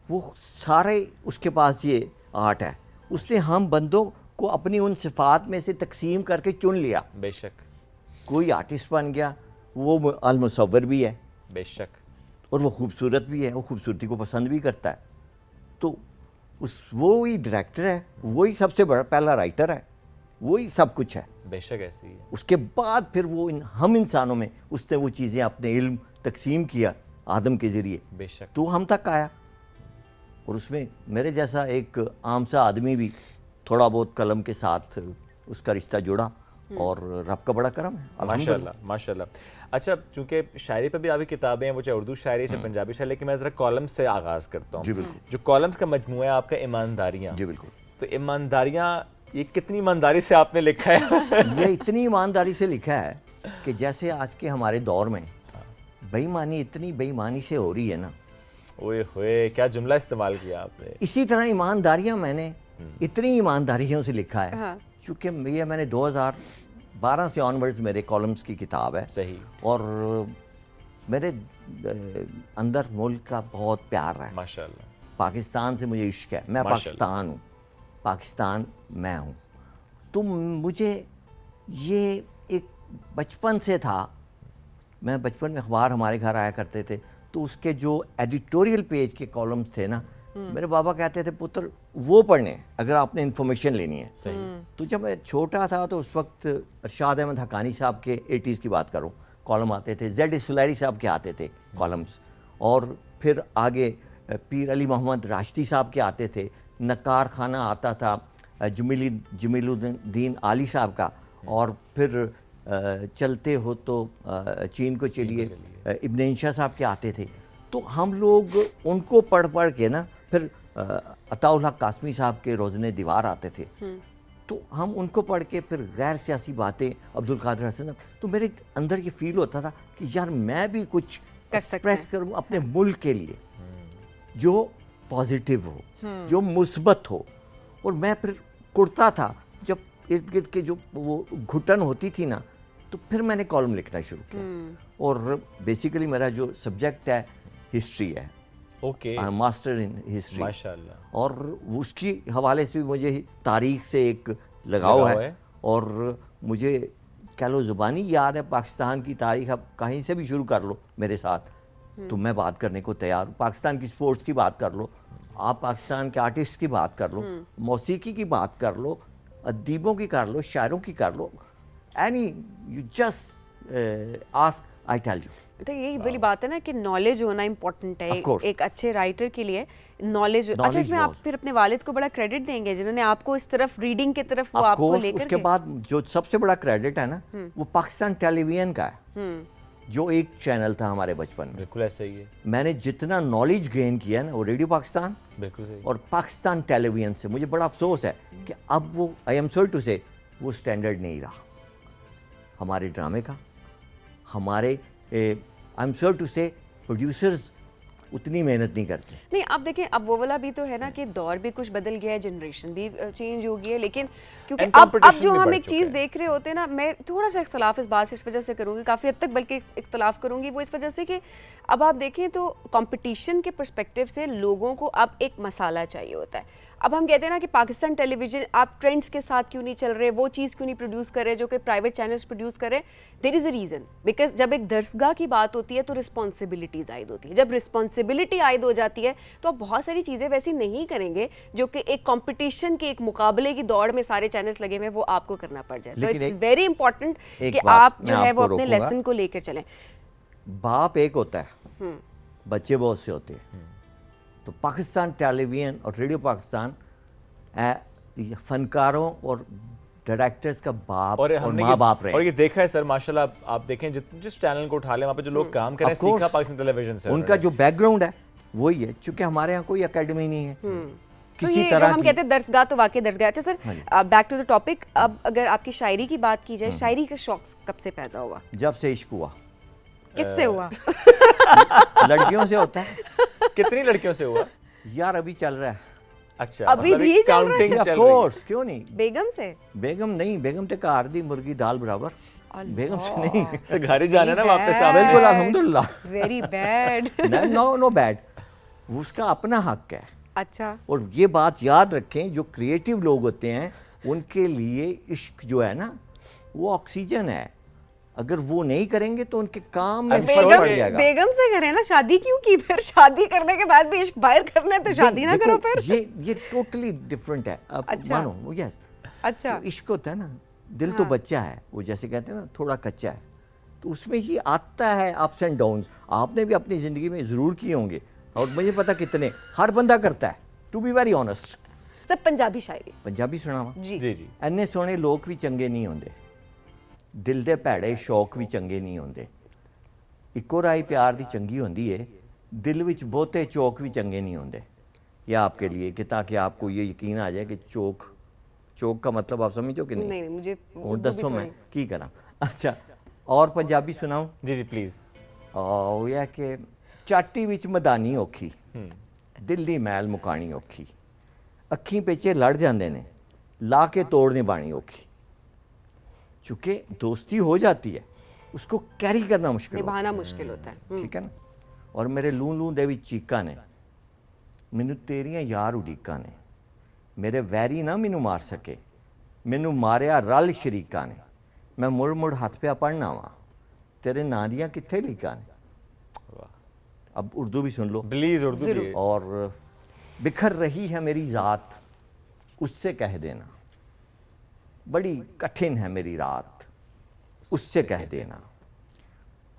वो सारे उसके पास ये आर्ट है। उसने हम बंदों को अपनी उन सिफात में से तकसीम करके चुन लिया। बेशक, कोई आर्टिस्ट बन गया, वो अलमुसव्वर भी है, बेशक, और वो खूबसूरत भी है, वो खूबसूरती को पसंद भी करता है। तो वो ही डायरेक्टर है, वही सबसे बड़ा पहला राइटर है, वही सब कुछ है। बेशक ऐसी ही है। उसके बाद फिर वो हम इंसानों में उसने वो चीज़ें अपने इल्म तकसीम किया आदम के ज़रिए, बेशक। तो हम तक आया। और उसमें मेरे जैसा एक आम सा आदमी भी थोड़ा बहुत कलम के साथ उसका रिश्ता जुड़ा, और रब का बड़ा करम है, माशाल्लाह माशाल्लाह। अच्छा, चूंकि शायरी पर भी आपकी किताबें हैं, वो चाहे उर्दू शायरी चाहे पंजाबी शायरी, लेकिन मैं ज़रा कॉलम्स से आगाज़ करता हूँ। जी बिल्कुल। जो कॉलम्स का मजमूआ है आपका, ईमानदारियाँ। जी बिल्कुल। तो ईमानदारियाँ, ये कितनी ईमानदारी से आपने लिखा है? ये इतनी ईमानदारी से लिखा है कि जैसे आज के हमारे दौर में बेईमानी इतनी बेईमानी से हो रही है ना, ओए होए, क्या जुमला इस्तेमाल किया आपने। इसी तरह ईमानदारियां मैंने इतनी ईमानदारियों से लिखा है। हाँ। चूँकि ये मैंने 2012 से ऑनवर्ड्स मेरे कॉलम्स की किताब है। सही। और मेरे अंदर मुल्क का बहुत प्यार है। माशाल्लाह। पाकिस्तान से मुझे इश्क है। मैं पाकिस्तान हूँ, पाकिस्तान मैं हूँ। तो मुझे ये एक बचपन से था। मैं बचपन में अखबार हमारे घर आया करते थे, तो उसके जो एडिटोरियल पेज के कॉलम्स थे ना, मेरे बाबा कहते थे पुत्र वो पढ़ने अगर आपने इन्फॉर्मेशन लेनी है। सही। तो जब मैं छोटा था तो उस वक्त अरशाद अहमद हकानी साहब के 80s की बात करूँ, कॉलम आते थे। जेड सुलैरी साहब के आते थे कॉलम्स, और फिर आगे पीर अली मोहम्मद राशिदी साहब के आते थे। नकार खाना आता था जमीलुद्दीन आली साहब का, और फिर चलते हो तो चीन को चलिए इब्न इंशा साहब के आते थे। तो हम लोग उनको पढ़ पढ़ के ना फिर अताउल हक कासमी साहब के रोज़ने दीवार आते थे, तो हम उनको पढ़ के फिर गैर सियासी बातें, अब्दुल कादिर हसन साहब, तो मेरे अंदर ये फील होता था कि यार मैं भी कुछ कर सकते एक्सप्रेस करूँ अपने मुल्क के लिए जो पॉजिटिव हो, जो मुस्बत हो। और मैं फिर कुड़ता था जब इर्द गिर्द के जो वो घुटन होती थी ना, तो फिर मैंने कॉलम लिखना शुरू किया। और बेसिकली मेरा जो सब्जेक्ट है हिस्ट्री है, ओके, मास्टर इन हिस्ट्री, माशाल्लाह। और उसकी हवाले से भी मुझे तारीख से एक लगाव है। और मुझे कह लो ज़ुबानी याद है पाकिस्तान की तारीख, अब कहीं से भी शुरू कर लो मेरे साथ तो मैं बात करने को तैयार हूँ। पाकिस्तान की स्पोर्ट्स की बात कर लो, आप पाकिस्तान के आर्टिस्ट की बात कर लो, मौसीकी की बात कर लो, अदीबों की कर लो, शायरों की कर लो, any you just ask I tell you. तो यही वाली बात है ना कि नॉलेज होना इम्पोर्टेंट है Of course. एक अच्छे राइटर के लिए। नॉलेज, अच्छा Knowledge इसमें आप was. फिर अपने वालिद को बड़ा क्रेडिट देंगे जिन्होंने आपको इस तरफ रीडिंग की तरफ वो Of आपको course, लेकर उसके गए। बाद जो सबसे बड़ा क्रेडिट है ना, वो पाकिस्तान टेलीविजन का है, जो एक चैनल था हमारे बचपन में। बिल्कुल ऐसा ही है, मैंने जितना नॉलेज गेन किया ना, वो रेडियो पाकिस्तान बिल्कुल सही। और पाकिस्तान टेलीविजन से। मुझे बड़ा अफसोस है कि अब वो, आई एम सॉरी टू से, वो स्टैंडर्ड नहीं रहा हमारे ड्रामे का। हमारे आई एम सॉरी टू से प्रोड्यूसर्स उतनी मेहनत नहीं करते। नहीं, अब देखें, अब वो वाला भी तो है ना कि दौर भी कुछ बदल गया है, जनरेशन भी चेंज हो गई है, लेकिन क्योंकि And अब competition जो भी हम बढ़ एक चुका चीज़ है। देख रहे होते हैं ना, मैं थोड़ा सा इख्तलाफ इस बात से इस वजह से करूँगी, काफ़ी हद तक बल्कि इख्तलाफ करूँगी, वो इस वजह से कि अब आप देखें तो कंपटीशन के पर्सपेक्टिव से लोगों को अब एक मसाला चाहिए होता है। अब हम कहते हैं ना कि पाकिस्तान टेलीविजन आप ट्रेंड्स के साथ क्यों नहीं चल रहे, वो चीज़ क्यों नहीं प्रोड्यूस कर रहे जो कि प्राइवेट चैनल्स प्रोड्यूस कर रहे। There is a reason, because जब एक दरसगाह की बात होती है तो रिस्पॉन्सिबिलिटीज़ आयद होती है। जब रिस्पॉन्सिबिलिटी आयद हो जाती है तो आप बहुत सारी चीज़ें वैसी नहीं करेंगे जो कि एक कंपटीशन के, एक मुकाबले की दौड़ में सारे चैनल्स लगे हुए वो आपको करना पड़ जाए। तो लेकिन इट्स एक- वेरी इंपॉर्टेंट एक कि बात आप मैं जो है वो आपको अपने रोकूंगा। लेसन को लेकर चलें। बाप एक होता है, बच्चे बहुत से होते हैं। तो पाकिस्तान टेलीविजन और रेडियो पाकिस्तान ये फनकारों और डायरेक्टर्स का बाप और हमने माँ बाप और रहे। ये देखा है सर, माशाल्लाह आप देखें जिस चैनल को उठा लें वहाँ पे जो लोग काम कर रहे हैं, Of course. सीखा पाकिस्तान टेलीविजन से उनका जो बैकग्राउंड है वही है, क्योंकि हमारे यहाँ कोई एकेडमी नहीं है तो किसी ये जो तरह हम की। कहते हैं दरसगाह, तो वाकई दरसगाह। अच्छा sir, back to the topic, अब अगर आपकी शायरी की बात की जाए, शायरी का शौक कब से पैदा हुआ, जब से इश्क हुआ, किससे हुआ? लड़कियों से होता है कितनी लड़कियों से हुआ? यार, अभी चल रहा है। अच्छा, अभी भी चल रहा है? काउंटिंग ऑफ चल रही है। कोर्स, क्यों नहीं। बेगम से? बेगम नहीं, बेगम ते कार दी मुर्गी दाल बराबर, बेगम से नहीं। सर घर ही जाना है ना वापस आप। बिल्कुल, अल्हम्दुलिल्लाह। Very bad. नो बैड, उसका अपना हक है। अच्छा, और ये बात याद रखें, जो क्रिएटिव लोग होते हैं उनके लिए इश्क जो है ना, वो ऑक्सीजन है। अगर वो नहीं करेंगे तो उनके काम में I'm फर्क sure पड़ कि- जाएगा। बेगम से करें ना, शादी क्यों की? फिर शादी करने के बाद भी इश्क बाहर करना है तो शादी ना देखो, करो फिर। ये टोटली डिफरेंट है। अब अच्छा। मानो वो, यस, अच्छा, जो इश्क होता है ना, दिल तो बच्चा है, वो जैसे कहते हैं ना, थोड़ा कच्चा है, तो उसमें ये आता है अप्स एंड डाउन्स। आपने भी अपनी ज़िंदगी में ज़रूर किए होंगे, और मुझे पता कितने, हर बंदा करता है, टू बी वेरी ऑनेस्ट। सब पंजाबी शायरी। पंजाबी सुनावा, जी जी जी, ਇੰਨੇ ਸੋਹਣੇ ਲੋਕ ਵੀ ਚੰਗੇ ਨਹੀਂ ਹੁੰਦੇ, ਦਿਲ ਦੇ ਭੈੜੇ ਸ਼ੌਕ ਵੀ ਚੰਗੇ ਨਹੀਂ ਹੁੰਦੇ, ਇੱਕੋ ਰਾਈ ਪਿਆਰ ਦੀ ਚੰਗੀ ਹੁੰਦੀ ਏ, ਦਿਲ ਵਿੱਚ ਬਹੁਤੇ ਚੌਕ ਵੀ ਚੰਗੇ नहीं होंगे। ये आपके लिए कि ताकि आपको ये यकीन आ जाए कि चौक का मतलब आप समझो कि नहीं। नहीं, मुझे और वो भी दसो मैं थोड़ी- की करा। अच्छा, और पंजाबी सुनाऊं? जी जी प्लीज। ਉਹ ਇਹ ਕਿ ਚਾਟੀ ਵਿੱਚ ਮਦਾਨੀ ਔਖੀ, ਦਿਲ ਦੀ ਮੈਲ ਮੁਕਾਣੀ ਔਖੀ, ਅੱਖੀਂ ਪਿੱਛੇ ਲੜ ਜਾਂਦੇ ਨੇ, ਲਾ ਕੇ ਤੋੜ ਨਿਭਾਣੀ ਔਖੀ। चूँकि दोस्ती हो जाती है, उसको कैरी करना मुश्किल होता निभाना मुश्किल होता है। है, ठीक है ना। और मेरे लू लू ਦੇ ਵਿੱਚ ਚੀਕਾਂ ਨੇ, ਮੈਨੂੰ ਤੇਰੀਆਂ ਯਾਰ ਉਡੀਕਾਂ ਨੇ, ਮੇਰੇ ਵੈਰੀ ਨਾ ਮੈਨੂੰ ਮਾਰ ਸਕੇ, ਮੈਨੂੰ ਮਾਰਿਆ ਰਲ ਸ਼ਰੀਕਾਂ ਨੇ, ਮੈਂ ਮੁੜ ਮੁੜ ਹੱਥ ਪਿਆ ਪੜਨਾ ਵਾ, तेरे ਨਾਂ ਦੀਆਂ ਕਿੱਥੇ ਲੀਕਾਂ ਨੇ। अब उर्दू भी सुन लो। प्लीज उर्दू भी। और बिखर रही है मेरी ज़ात, उससे कह देना, बड़ी कठिन है मेरी रात, उससे कह देना,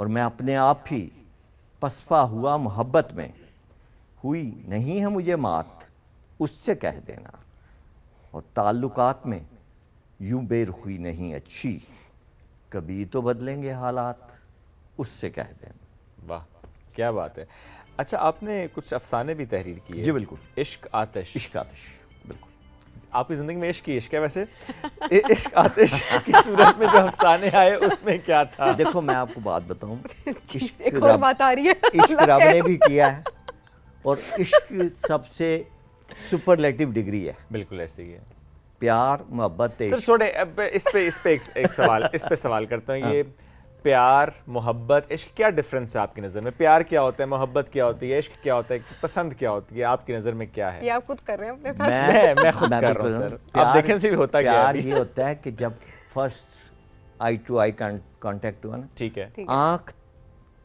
और मैं अपने आप ही पसपा हुआ मोहब्बत में, हुई नहीं है मुझे मात, उससे कह देना, और ताल्लुकात में यूं बेरुखी नहीं अच्छी, कभी तो बदलेंगे हालात, उससे कह देना। वाह क्या बात है। अच्छा, आपने कुछ अफसाने भी तहरीर किए। जी बिल्कुल। इश्क आतिश। इश्क आतिश, बिल्कुल। आपकी ज़िंदगी में इश्क ही इश्क है वैसे। इश्क आतिश की सूरत में जो अफसाने आए उसमें क्या था? देखो मैं आपको बात बताऊं, इश्क एक और बात आ रही है। इश्क रब ने भी किया है और इश्क सबसे सुपरलेटिव डिग्री है। बिल्कुल ऐसे ही है प्यार, मोहब्बत, सर। इश्क। छोड़े, अब इस पे एक सवाल करता हूँ। ये प्यार, मोहब्बत, इश्क, क्या डिफरेंस है आपकी नज़र में? प्यार क्या होता है, मोहब्बत क्या होती है, इश्क क्या होता है, पसंद क्या होती है, आपकी नज़र में क्या है? ये आप खुद कर रहे हैं अपने साथ। मैं खुद कर रहा हूँ सर। आप देखें से भी होता क्या है प्यार अभी। ये होता है कि जब first eye to eye contact हुआ ना, ठीक है, आंख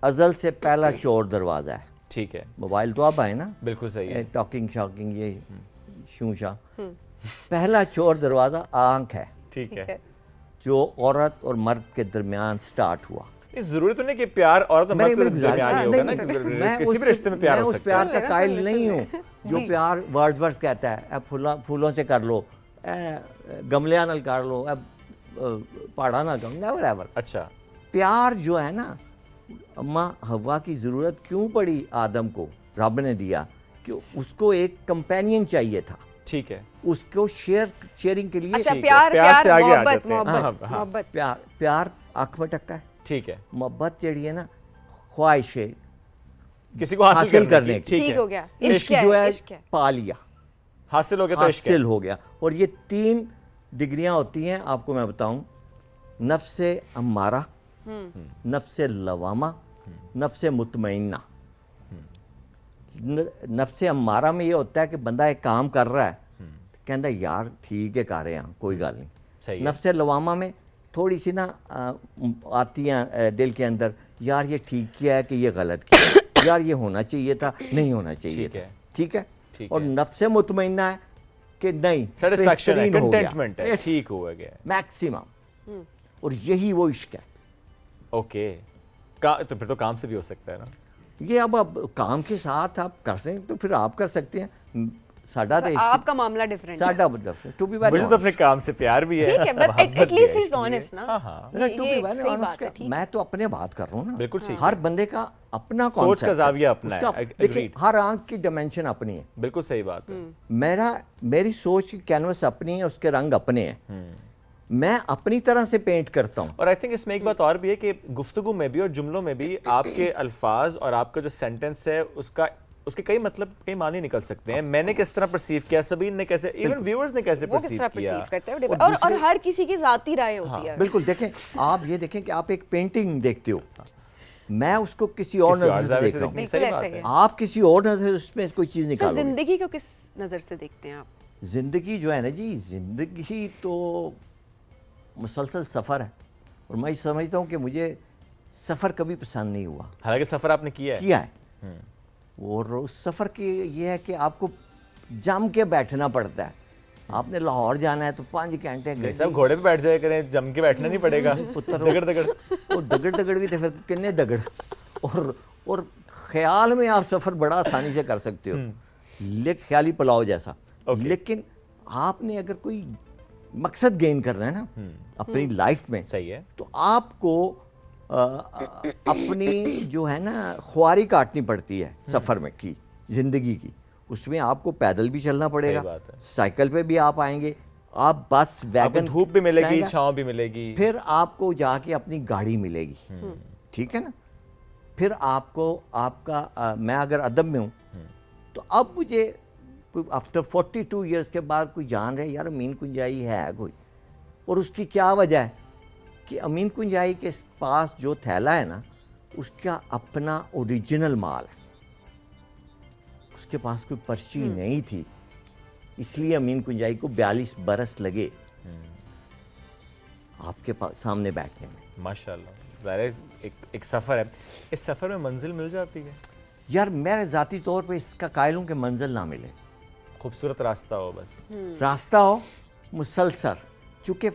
अजल से पहला चोर दरवाजा है। ठीक है, मोबाइल तो अब आए ना, बिल्कुल सही है। टॉकिंग शॉकिंग ये शू शा, पहला चोर दरवाजा आंख है, ठीक है। जो औरत और मर्द के दरमियान स्टार्ट हुआ। इस जरूरी तो नहीं कि प्यार औरत और मर्द के दरमियान ही होगा ना, मैं किसी भी रिश्ते में प्यार हो उस सकता है। प्यार का कायल नहीं हूँ जो प्यार वर्ड्सवर्थ कहता है, अब फूलों से कर लो, गमलियां नाल कर लो, अब पहाड़ा ना कर, नेवर एवर। अच्छा, प्यार जो है ना, अम्मा हवा की ज़रूरत क्यों पड़ी आदम को, रब ने दिया कि उसको एक कंपेनियन चाहिए था, ठीक है। उसको शेयरिंग के लिए। अच्छा, ठीक है, प्यार प्यार से आगे आ मोहब्बत जाते हैं। हाँ, हाँ। मोहब्बत। प्यार आँख में टक्का है, ठीक है, मोहब्बत जड़ी है ना ख्वाहिश है किसी को हासिल करने की। ठीक हो गया। इश्क जो है पा लिया, हासिल हो गया तो इश्क है। हासिल हो गया। और ये 3 डिग्रियां होती हैं, आपको मैं बताऊं, नफ्से अम्मारा, नफ्से लवामा, नफ्से मुतमइन्ना। नफ्से अम्मारा में ये होता है कि बंदा एक काम कर रहा है, कहता यार ठीक है कर रहे हैं, कोई गल नहीं। सही है। नफ्से लवामा में थोड़ी सी ना आती हैं दिल के अंदर, यार ये ठीक किया है कि ये गलत किया, यार ये होना चाहिए था, नहीं होना चाहिए ठीक है। था, ठीक है। ठीक और है। नफ्से मुतमइन्ना है कि नहीं, सेटिस्फैक्शन है, बेहतरीन हो गया, कंटेंटमेंट है, ठीक हुआ गया। मैक्सिमम। और यही वो इश्क है। ओके, तो फिर तो काम से भी हो सकता है ना। ये अब काम के साथ आप कर सकते हैं तो फिर आप कर सकते हैं। साडा तो आपका मामला डिफरेंट है। साडा मतलब टू बी वेरी मुझे तो अपने काम से प्यार भी है, ठीक है, बट मोहब्बत एट भी है लीस्ट ही इज इसलिए। ऑनेस्ट ना। हाँ, हाँ। ये टू बी वेरी सही ऑनेस्ट, बात है, ठीक। मैं तो अपने बात कर रहा हूँ ना। बिल्कुल ठीक हर बंदे का अपना सोच का concept है, जाविया अपना है, उसका- agreed। देखिए हर आंख की डायमेंशन अपनी है। बिल्कुल सही बात है। मेरी सोच की कैनवस अपनी है, उसके रंग अपने हैं, मैं अपनी तरह से पेंट करता हूँ। और आई थिंक इसमें एक बात और भी है कि गुफ्तगू में भी और जुमलों में भी आपके अल्फाज और आपका जो सेंटेंस है उसके कई मतलब, कई मानी निकल सकते हैं। मैंने किस तरह परसीव किया, सबीन ने कैसे, इवन व्यूअर्स ने कैसे वो किस परसीव तरह किया। परसीव करते हैं और हर किसी की जाती राय होती है। बिल्कुल, देखें आप ये देखें कि आप एक पेंटिंग देखते हो, मैं उसको किसी और किसी और नजर से जावे देख से रहा हूँ, देखने की बिल्कुल सही ऐसा बात ही है। है। आप किसी और नजर से उसमें कोई चीज़ तो निकालोगे। जिंदगी को किस नजर से देखते हैं आप? ज़िंदगी जो है ना जी, ज़िंदगी तो मुसलसल सफ़र है और मैं समझता हूँ कि मुझे सफ़र कभी पसंद नहीं हुआ, हालांकि सफर आपने किया है। किया है। और उस सफ़र की ये है कि आपको जम के बैठना पड़ता है। आपने लाहौर जाना है तो 5 घंटे नहीं सब घोड़े पे बैठ जाए करें, जम के बैठना नहीं पड़ेगा। दगड़ दगड़ और दगड़ भी तो फिर कितने दगड़, और ख्याल में आप सफ़र बड़ा आसानी से कर सकते हो, लेकिन ख्याली पुलाव जैसा। लेकिन आपने अगर कोई मकसद गेन करना है ना अपनी लाइफ में, सही है, तो आपको अपनी जो है ना ख्वारी काटनी पड़ती है सफ़र में की ज़िंदगी की। उसमें आपको पैदल भी चलना पड़ेगा, बात है। साइकिल पे भी आप आएंगे, आप बस आपको वैगन, धूप भी मिलेगी, जाएगा, छांव भी मिलेगी, फिर आपको जाके अपनी गाड़ी मिलेगी, ठीक है ना। फिर आपको आपका मैं अगर अदब में हूँ तो अब मुझे आफ्टर 42 ईयर्स के बाद कोई जान रहे यार अमीन कुंजाई है कोई, और उसकी क्या वजह है कि अमीन कुंजाई के पास जो थैला है ना, उसका अपना ओरिजिनल माल है, उसके पास कोई पर्ची नहीं थी, इसलिए अमीन कुंजाई को 42 बरस लगे आपके पास सामने बैठने में। माशाल्लाह। ज़ाहिर एक सफ़र है, इस सफ़र में मंजिल मिल जाती है। यार मैं ज़ाती तौर पे इसका कायल हूँ कि मंजिल ना मिले, खूबसूरत रास्ता हो बस। रास्ता हो मुसलसल, चूँकि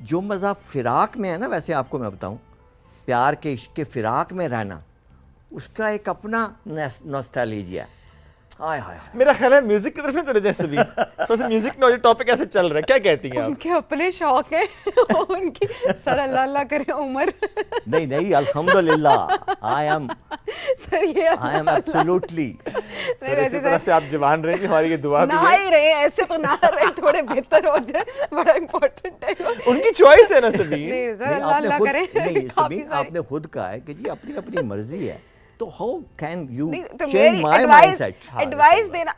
जो मज़ा फ़िराक में है ना, वैसे आपको मैं बताऊँ, प्यार के इश्क के फ़िराक में रहना, उसका एक अपना नॉस्टैल्जिया है। हाय हाय। मेरा ख्याल है म्यूजिक की तरफ ना चले जाए सभी, थोड़ा सा म्यूजिक में टॉपिक ऐसे चल रहा है, क्या कहती हैं आप? उनके अपने शौक हैं उनकी, सर अल्लाह अल्लाह करे उम्र। नहीं नहीं, अल्हम्दुलिल्लाह, आई एम सर ये एब्सोल्युटली। सर इसी तरह से आप जवान रहेंगे, हमारी ये दुआ भी नहा है। ही रहे, ऐसे तो नहा रहे, थोड़े बेहतर हो जाए, बड़ा इम्पोर्टेंट है। उनकी चॉइस है ना सभी। नहीं सर, नहीं, अल्लाह आपने अल्लाह खुद करे। नहीं काफी समीन, सारे- आपने खुद कहा है कि जी अपनी अपनी मर्जी है, तो हाउ कैन यू नहीं, तो चेंज मेरी माय एडवाइस माइंडसेट? एडवाइस देना,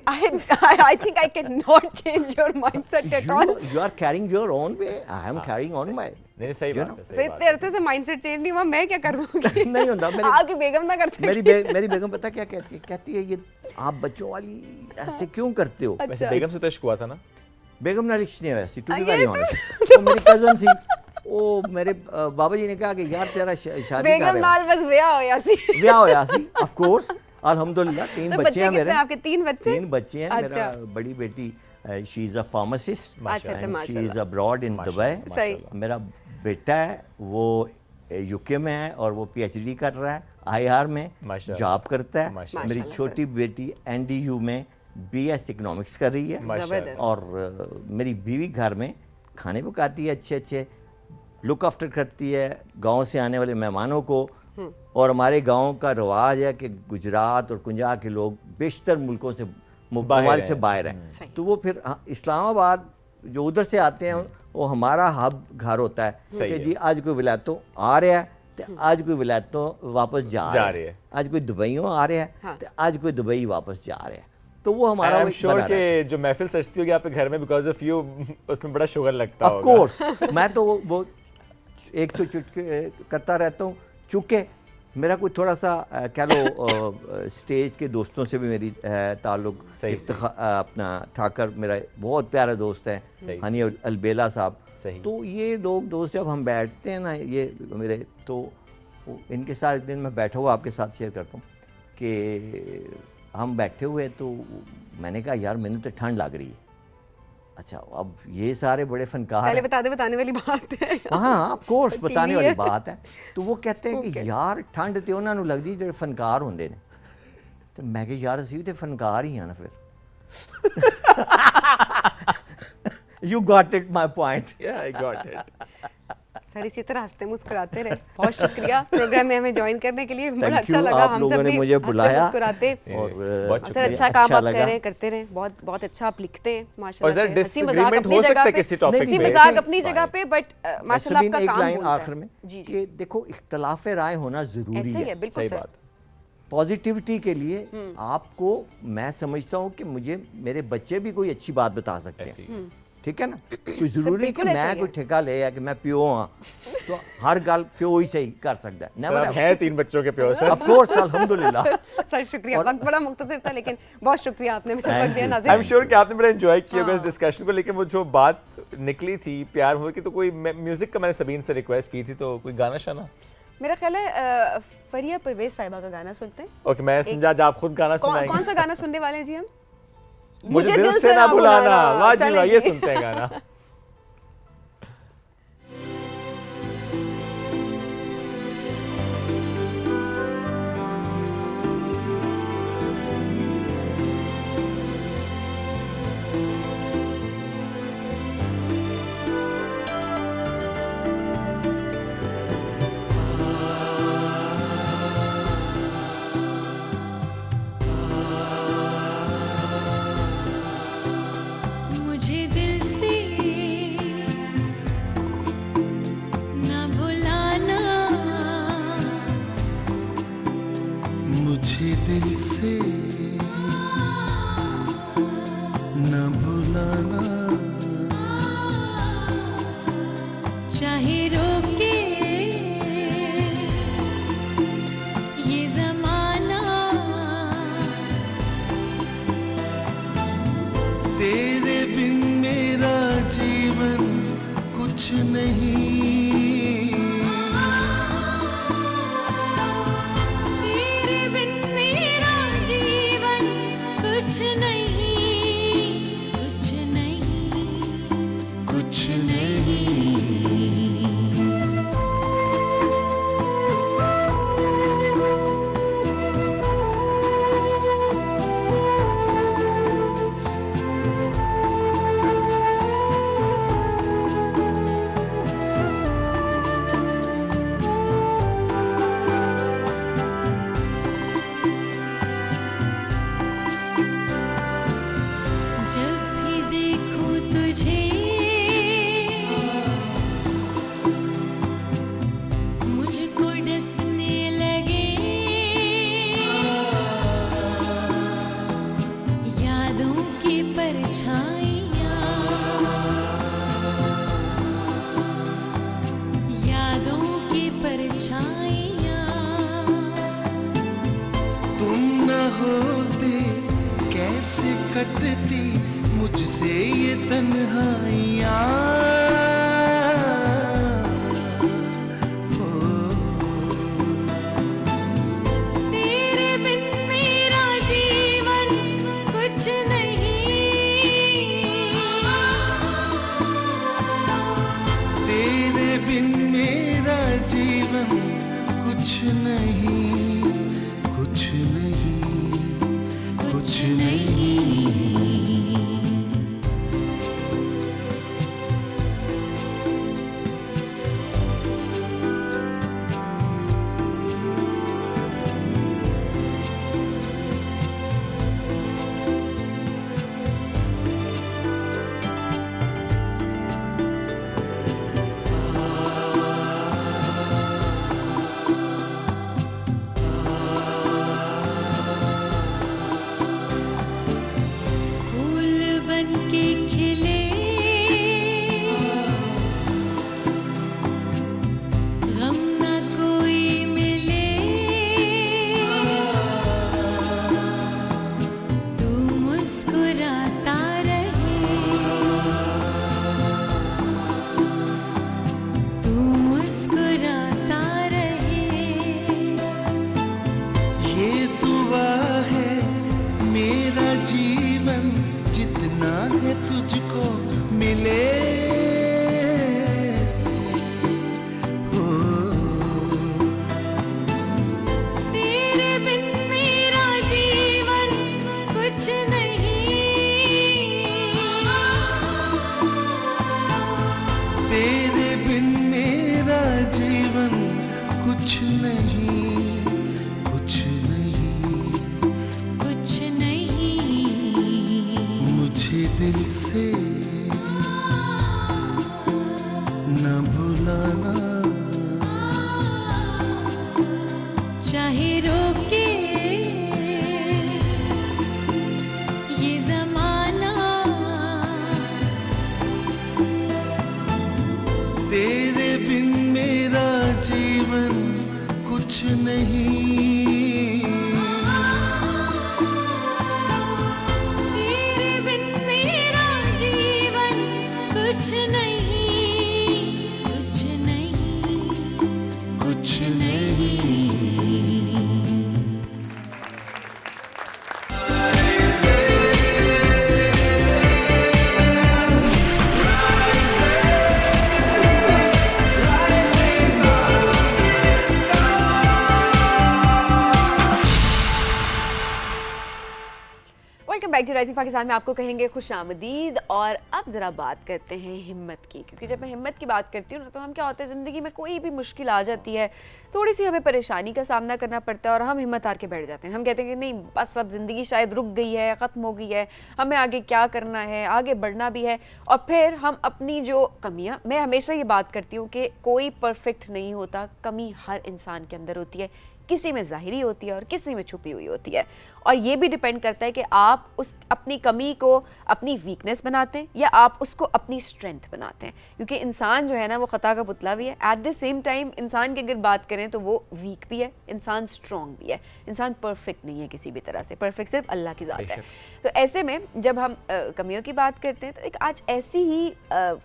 I think I cannot change your mindset at all. You are carrying your own way, I am carrying on my। नहीं सही You बात know? है, सही से बात है। तेरे से माइंडसेट चेंज नहीं हुआ, मैं क्या कर दूंगी? नहीं होता, आगे बेगम ना कर सके। मेरी बेगम पता क्या कहती है? कहती है ये आप बच्चों वाली ऐसे क्यों करते हो? वैसे अच्छा। बेगम से तो इश्क हुआ था ना? बेगम ना लिखने वैसी, टू बी ये वेरी तो- ऑनेस्ट। तो मेरी कजन थी, वो मेरे बाबा जी ने कहा कि यार तेरा शादी बेगम कर रहे नाल बस ब्याह होया सी। ब्याह होया सी, ऑफ कोर्स, अल्हम्दुलिल्लाह। 3 तो बच्चे हैं कितने मेरे। हैं आपके? 3 बच्चे? 3 बच्चे हैं। अच्छा। मेरा बड़ी बेटी शी इज़ अ फार्मासिस्ट अच्छा, अच्छा, एंड शी इज़ माशाल्लाह। Abroad in Dubai. सही। मेरा बेटा है वो यूके में है और वो पीएचडी कर रहा है आईआर में, माशाल्लाह। जॉब करता है। माशाल्लाह। मेरी माशाल्लाह, छोटी बेटी एनडीयू में बीएस इकोनॉमिक्स कर रही है। माशाल्लाह। जबरदस्त। और मेरी बीवी घर में खाने पकाती है अच्छे अच्छे, लुक आफ्टर करती है गांव से आने वाले मेहमानों को। और हमारे गांव का रवाज है कि गुजरात और कुंजा के लोग बेशतर मुल्कों से ममालिक से हैं। बाहर सही। हैं, तो वो फिर इस्लामाबाद जो उधर से आते हैं वो हमारा हब घर होता है सही कि है। जी आज कोई विलायतों आ रहा है तो आज कोई विलायतों वापस जा रही है। आज कोई दुबईयों आ रहा है हाँ। तो आज कोई दुबई वापस जा रहा है, तो वो हमारा आई एम वो श्योर बना रहता है। कि जो महफिल सजती होगी आपके घर में बिकॉज ऑफ यू, उसमें बड़ा शुगर लगता ऑफ होगा। कोर्स मैं तो वो एक तो चुटके करता रहता हूँ, चूँकि मेरा कोई थोड़ा सा कह लो स्टेज के दोस्तों से भी मेरी ताल्लुक सही, अपना ठाकर मेरा बहुत प्यारा दोस्त है, सही। हनी अलबेला साहब। सही। तो ये लोग दोस्त जब हम बैठते हैं ना ये मेरे, तो इनके साथ एक दिन मैं बैठा हुआ आपके साथ शेयर करता हूँ कि हम बैठे हुए तो मैंने कहा यार मैंने तो ठंड लग रही है। अच्छा अब ये सारे बड़े फनकार पहले हैं। बता दे, बताने वाली बात है। हाँ ऑफ कोर्स बताने वाली है। बात है। तो वो कहते हैं कि Okay. यार ठंड ते ਉਹਨਾਂ ਨੂੰ ਲੱਗਦੀ ਜਿਹੜੇ ਫਨਕਾਰ ਹੁੰਦੇ ਨੇ। ਤੇ ਮੈਂ ਕਿਹਾ ਯਾਰ ਅਸੀਂ ਵੀ ਤੇ ਫਨਕਾਰ ਹੀ ਆ ਨਾ ਫਿਰ। You got it my point. Yeah, I got it. Sir इसी तरह हंसते मुस्कुराते रहे। बहुत शुक्रिया प्रोग्राम में हमें ज्वाइन करने के लिए, बड़ा Thank अच्छा you, लगा। आप हम लोगों सब ने भी मुझे हंसते बुलाया। मुस्कुराते। और बहुत सर अच्छा काम आप लगा। कर रहे हैं, करते रहे। बहुत बहुत अच्छा आप लिखते हैं और माशाल्लाह सर से। हंसी मजाक disagreement अपनी हो सकता जगह है पे, किसी topic हंसी पे। मजाक It's अपनी fine. जगह पे, बट माशाल्लाह सलीम, आपका एक काम लाइन बोलता है। आखिर में जी जी कि देखो इख्तलाफ राय होना ज़रूरी ऐसे ही है, है। बिल्कुल सही सर। बात। पॉजिटिविटी के लिए आपको मैं समझता हूँ कि मुझे मेरे बच्चे भी कोई अच्छी बात बता सकते ऐसी। हैं, ठीक है ना। कोई ज़रूरी कि बिल्कुल ऐसा मैं ही कोई है। ठेका ले या कि मैं प्यो हाँ, तो हर गल प्यो ही सही कर सकता है। सर, आप हैं 3 बच्चों के प्यो सर। ऑफ कोर्स अल्हम्दुलिल्लाह। सर शुक्रिया, वक्त बड़ा मुख्तसर था लेकिन बहुत शुक्रिया आपने मेरा Thank वक्त दिया you. नाज़रीन। आई एम श्योर कि आपने बड़ा एंजॉय किया होगा इस हाँ। डिस्कशन को, लेकिन वो जो बात निकली थी प्यार हुआ कि तो कोई म्यूजिक का मैंने सबीन से रिक्वेस्ट की थी, तो कोई गाना शाना। मेरा ख्याल है फरिया परवेज साहिबा का गाना सुनते हैं। ओके मैं समझा आज आप खुद गाना सुनाएंगे। कौन सा गाना सुनने वाले हैं जी हम? मुझे दिल से ना बुलाना। वाह जी चलें वाह, ये जी। सुनते हैं गाना। मुझे दिल से न भुलाना, मुझे दिल से न भुलाना, चाहे रोके ये जमाना, तेरे बिन मेरा जीवन कुछ नहीं, तेरे बिन मेरा जीवन कुछ नहीं, कुछ नहीं, कुछ नहीं। परछाइयाँ तुम न होते कैसे कटती मुझसे ये तन्हाइयाँ तेरे बिन मेरा जीवन कुछ नहीं तेरे बिन मेरा जीवन कुछ नहीं कुछ नहीं कुछ नहीं फूल बन के खिले गम ना कोई मिले तू मुस्कुराता रहे तू मुस्कुराता रहे ये दुआ है मेरा जीवन जितना है तुझको मिले ओ, तेरे बिन मेरा जीवन कुछ नहीं तेरे बिन मेरा जीवन कुछ नहीं कुछ नहीं कुछ नहीं मुझे दिल से न भुलाना चाहे रोके ये जमाना तेरे बिन मेरा जीवन कुछ नहीं तेरे बिन मेरा जीवन कुछ नहीं कुछ नहीं कुछ नहीं welcome back to rising Pakistan में आपको कहेंगे खुश आमदीद। और अब ज़रा बात करते हैं हिम्मत की, क्योंकि जब मैं हिम्मत की बात करती हूँ ना तो हम क्या होता है, ज़िंदगी में कोई भी मुश्किल आ जाती है, थोड़ी सी हमें परेशानी का सामना करना पड़ता है और हम हिम्मत हार के बैठ जाते हैं। हम कहते हैं कि नहीं बस अब ज़िंदगी शायद रुक गई है, ख़त्म हो गई है, हमें आगे क्या करना है, आगे बढ़ना भी है। और फिर हम अपनी जो कमियाँ, मैं हमेशा ये बात करती हूँ कि कोई परफेक्ट नहीं होता, कमी हर इंसान के अंदर होती है, किसी में ज़ाहिरी होती है और किसी में छुपी हुई होती है। और ये भी डिपेंड करता है कि आप उस अपनी कमी को अपनी वीकनेस बनाते हैं या आप उसको अपनी स्ट्रेंथ बनाते हैं, क्योंकि इंसान जो है ना वो ख़ता का पुतला भी है। एट द सेम टाइम इंसान की अगर बात करें तो वो वीक भी है, इंसान स्ट्रॉन्ग भी है, इंसान परफेक्ट नहीं है किसी भी तरह से, परफेक्ट सिर्फ अल्लाह की ज़ात है। तो ऐसे में जब हम कमियों की बात करते हैं तो एक आज ऐसी ही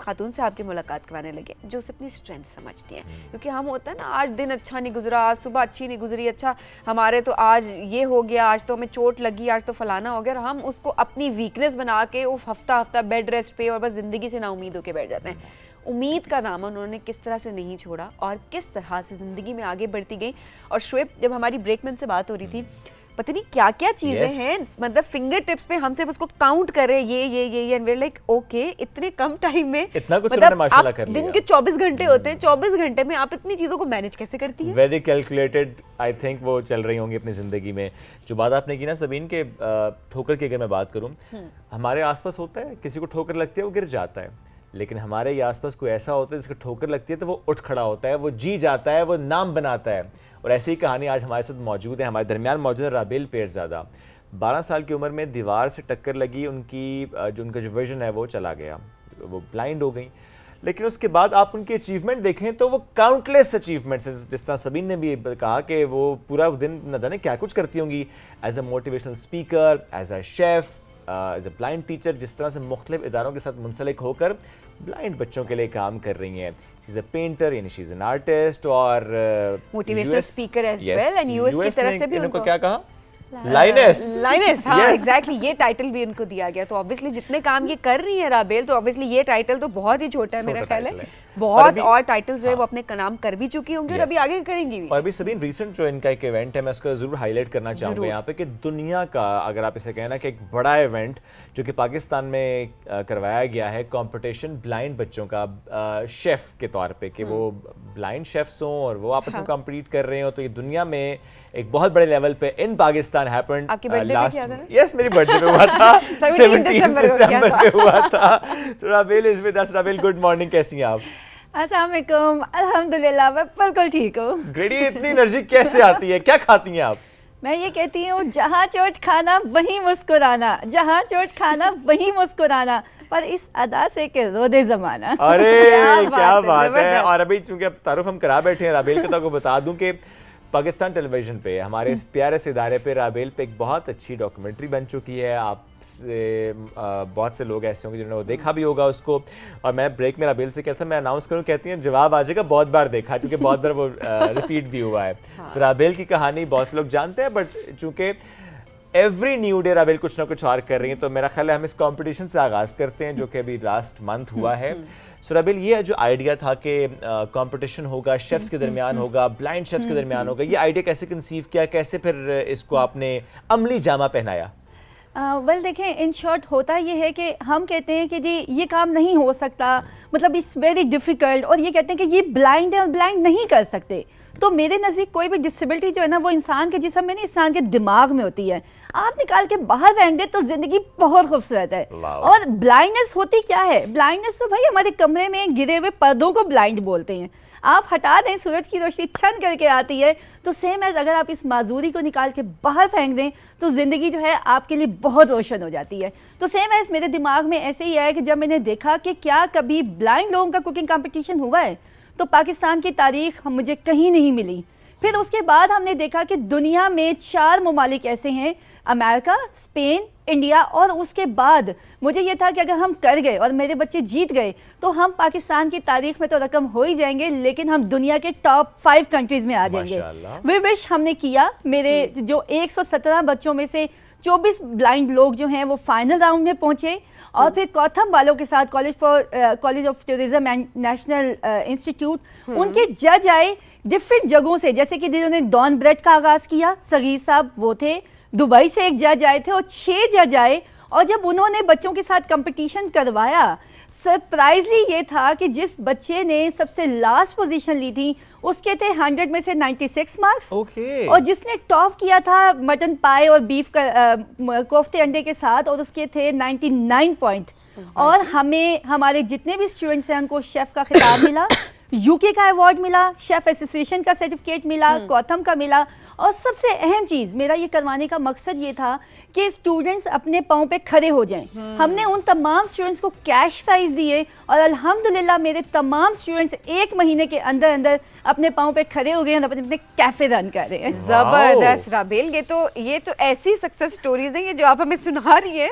खातून से आपकी मुलाकात करवाने लगे जो उसे अपनी स्ट्रेंथ समझती हैं। क्योंकि हम होता है ना, आज दिन अच्छा नहीं गुजरा, आज सुबह अच्छी नहीं गुजरी, अच्छा हमारे तो आज ये हो गया, आज तो हमें चोट लगी, आज तो फलाना हो गया, और हम उसको अपनी वीकनेस बना के वो हफ्ता हफ्ता बेड रेस्ट पे और बस ज़िंदगी से नाउमीद होकर बैठ जाते हैं। उम्मीद का दामन उन्होंने किस तरह से नहीं छोड़ा और किस तरह से ज़िंदगी में आगे बढ़ती गई। और शुएब, जब हमारी ब्रेक में से बात हो रही थी, पता नहीं क्या क्या चीजें हैं, मतलब फिंगर टिप्स पे हम सिर्फ उसको काउंट कर रहे हैं, ये and we are like okay, इतने कम टाइम में इतना कुछ मतलब माशाल्लाह कर लिया। दिन के 24 घंटे होते हैं, 24 घंटे में आप इतनी चीजों को मैनेज कैसे करती हैं? वेरी कैलकुलेटेड, आई थिंक वो चल रही होंगी अपनी ज़िंदगी में। जो बात आपने की ना सबीन के, ठोकर की अगर मैं बात करूँ, हमारे आसपास होता है, किसी को ठोकर लगती है वो गिर जाता है, लेकिन हमारे आसपास कोई ऐसा होता है जिसको ठोकर लगती है तो वो उठ खड़ा होता है, वो जी जाता है, वो नाम बनाता है। और ऐसी ही कहानी आज हमारे साथ मौजूद है, हमारे दरमियान मौजूद है राबेल पेरज़ादा। 12 साल की उम्र में दीवार से टक्कर लगी, उनका जो विजन है वो चला गया, वो ब्लाइंड हो गई। लेकिन उसके बाद आप उनकी अचीवमेंट देखें तो वो काउंटलेस अचीवमेंट्स हैं। जिस तरह सबीन ने भी कहा कि वो पूरा दिन न जाने क्या कुछ करती होंगी, as a motivational speaker, as a chef, as a blind teacher, जिस तरह से मुख्तलिफ इदारों के साथ मुंसलिक होकर ब्लाइंड बच्चों के लिए काम कर रही हैं। शी इज़ अ पेंटर, यानी शी इज़ एन आर्टिस्ट, और motivational speaker as well, and US की तरफ से भी उनको क्या कहा, लाइनेस, हाँ एग्जैक्टली, ये टाइटल भी उनको दिया गया। तो ऑब्वियसली जितने काम ये कर रही है राबेल, तो ऑब्वियसली ये टाइटल तो बहुत ही छोटा है, मेरा ख्याल है बहुत और टाइटल्स जो है वो अपने नाम कर भी चुकी होंगी और अभी आगे करेंगी भी। और अभी सभी रिसेंट जो इनका एक इवेंट है, मैं उसको जरूर हाईलाइट करना चाहूँगा यहाँ पे, कि दुनिया का, अगर आप इसे कहना, कि एक बड़ा इवेंट जो कि पाकिस्तान में करवाया गया है, कंपटीशन ब्लाइंड बच्चों का शेफ के तौर पे, कि वो ब्लाइंड शेफ्स हों और वो आपस में कम्पीट कर रहे हो। तो ये दुनिया में एक बहुत बड़े लेवल पे in Pakistan happened last, yes मेरी बर्थडे पे हुआ था 17 दिसंबर पे हुआ था। तो Rabel is with us. Rabel, good morning, कैसी हैं आप? अस्सलाम वालेकुम, अल्हम्दुलिल्लाह मैं बिल्कुल ठीक हूँ। ग्रेडी, इतनी एनर्जी कैसे आती है, क्या खाती हैं आप? मैं ये कहती हूँ, जहाँ चोट खाना वहीं मुस्कुराना, जहाँ चोट खाना वहीं मुस्कुराना, पर इस अदा से के रोदे जमाना। अरे क्या बात है। और अभी चूंकि अब तारुफ हम करा बैठे हैं राबेल के, तो आपको बता दूं कि पाकिस्तान टेलीविजन पे, हमारे इस प्यारे से इदारे पे, राबेल पे एक बहुत अच्छी डॉक्यूमेंट्री बन चुकी है। आपसे बहुत से लोग ऐसे होंगे जिन्होंने वो देखा भी होगा उसको। और मैं ब्रेक में राबेल से कहता, मैं अनाउंस करूँ, कहती हैं जवाब आ जाएगा, बहुत बार देखा, क्योंकि बहुत बार वो रिपीट भी हुआ है। तो राबेल की कहानी बहुत से लोग जानते हैं, बट चूँकि एवरी न्यू डे राबेल कुछ ना कुछ और कर रही हैं, तो मेरा ख्याल है हम इस कंपटीशन से आगाज़ करते हैं, जो कि अभी लास्ट मंथ हुआ है। सो राबेल, ये जो आइडिया था कि कंपटीशन होगा, शेफ्स के दरमियान होगा, ब्लाइंड शेफ्स के दरमियान होगा, ये आइडिया कैसे कंसीव किया, कैसे फिर इसको आपने अमली जामा पहनाया? वेल देखें, इन शॉर्ट होता ये है कि हम कहते हैं कि जी ये काम नहीं हो सकता, मतलब इट्स वेरी डिफ़िकल्ट, और ये कहते हैं कि ये ब्लाइंड है और ब्लाइंड नहीं कर सकते। तो मेरे नज़दीक कोई भी डिसेबिलिटी जो है ना, वो इंसान के जिस्म में नहीं, इंसान के दिमाग में होती है। आप निकाल के बाहर फेंक दे तो ज़िंदगी बहुत खूबसूरत है। और ब्लाइंडनेस होती क्या है? ब्लाइंडनेस तो भाई हमारे कमरे में गिरे हुए पर्दों को ब्लाइंड बोलते हैं। आप हटा दें, सूरज की रोशनी छन करके आती है, तो सेम एज अगर आप इस माजूरी को निकाल के बाहर फेंक दें तो ज़िंदगी जो है आपके लिए बहुत रोशन हो जाती है। तो सेम एज मेरे दिमाग में ऐसे ही है कि जब मैंने देखा कि क्या कभी ब्लाइंड लोगों का कुकिंग कंपटीशन हुआ है, तो पाकिस्तान की तारीख मुझे कहीं नहीं मिली। फिर उसके बाद हमने देखा कि दुनिया में 4 ममालिक ऐसे हैं, अमेरिका, स्पेन, इंडिया, और उसके बाद मुझे ये था कि अगर हम कर गए और मेरे बच्चे जीत गए तो हम पाकिस्तान की तारीख में तो रकम हो ही जाएंगे, लेकिन हम दुनिया के टॉप 5 कंट्रीज़ में आ जाएंगे। वे विश हमने किया। मेरे जो 117 बच्चों में से 24 ब्लाइंड लोग जो हैं वो फाइनल राउंड में पहुँचे, और फिर कौथम वालों के साथ college of tourism and national institute, उनके जज आए डिफरेंट जगहों से, जैसे कि जिन्होंने डॉन ब्रेड का आगाज़ किया, सगीर साहब वो थे, दुबई से एक जज आए थे, और 6 जज आए। और जब उन्होंने बच्चों के साथ कंपटीशन करवाया, सरप्राइजली ये था कि जिस बच्चे ने सबसे लास्ट पोजीशन ली थी उसके थे 100 में से 96 मार्क्स। और जिसने टॉप किया था मटन पाए और बीफ का कोफ्ते अंडे के साथ, और उसके थे 99 पॉइंट। और हमें, हमारे जितने भी स्टूडेंट्स हैं, उनको शेफ़ का खिताब मिला, यूके का अवार्ड मिला, शेफ एसोसिएशन का सर्टिफिकेट मिला, कौथम का मिला। और सबसे अहम चीज़, मेरा ये करवाने का मकसद ये था कि स्टूडेंट्स अपने पाँव पे खड़े हो जाएं। हमने उन तमाम स्टूडेंट्स को कैश प्राइज़ दिए, और अल्हम्दुलिल्लाह मेरे तमाम स्टूडेंट्स 1 महीने के अंदर अंदर अपने पाँव पे खड़े हो गए और अपने कैफ़े रन कर रहे हैं। ज़बरदस्त राबेल, ये तो ऐसी सक्सेस स्टोरीज हैं ये जो आप हमें सुना रही हैं।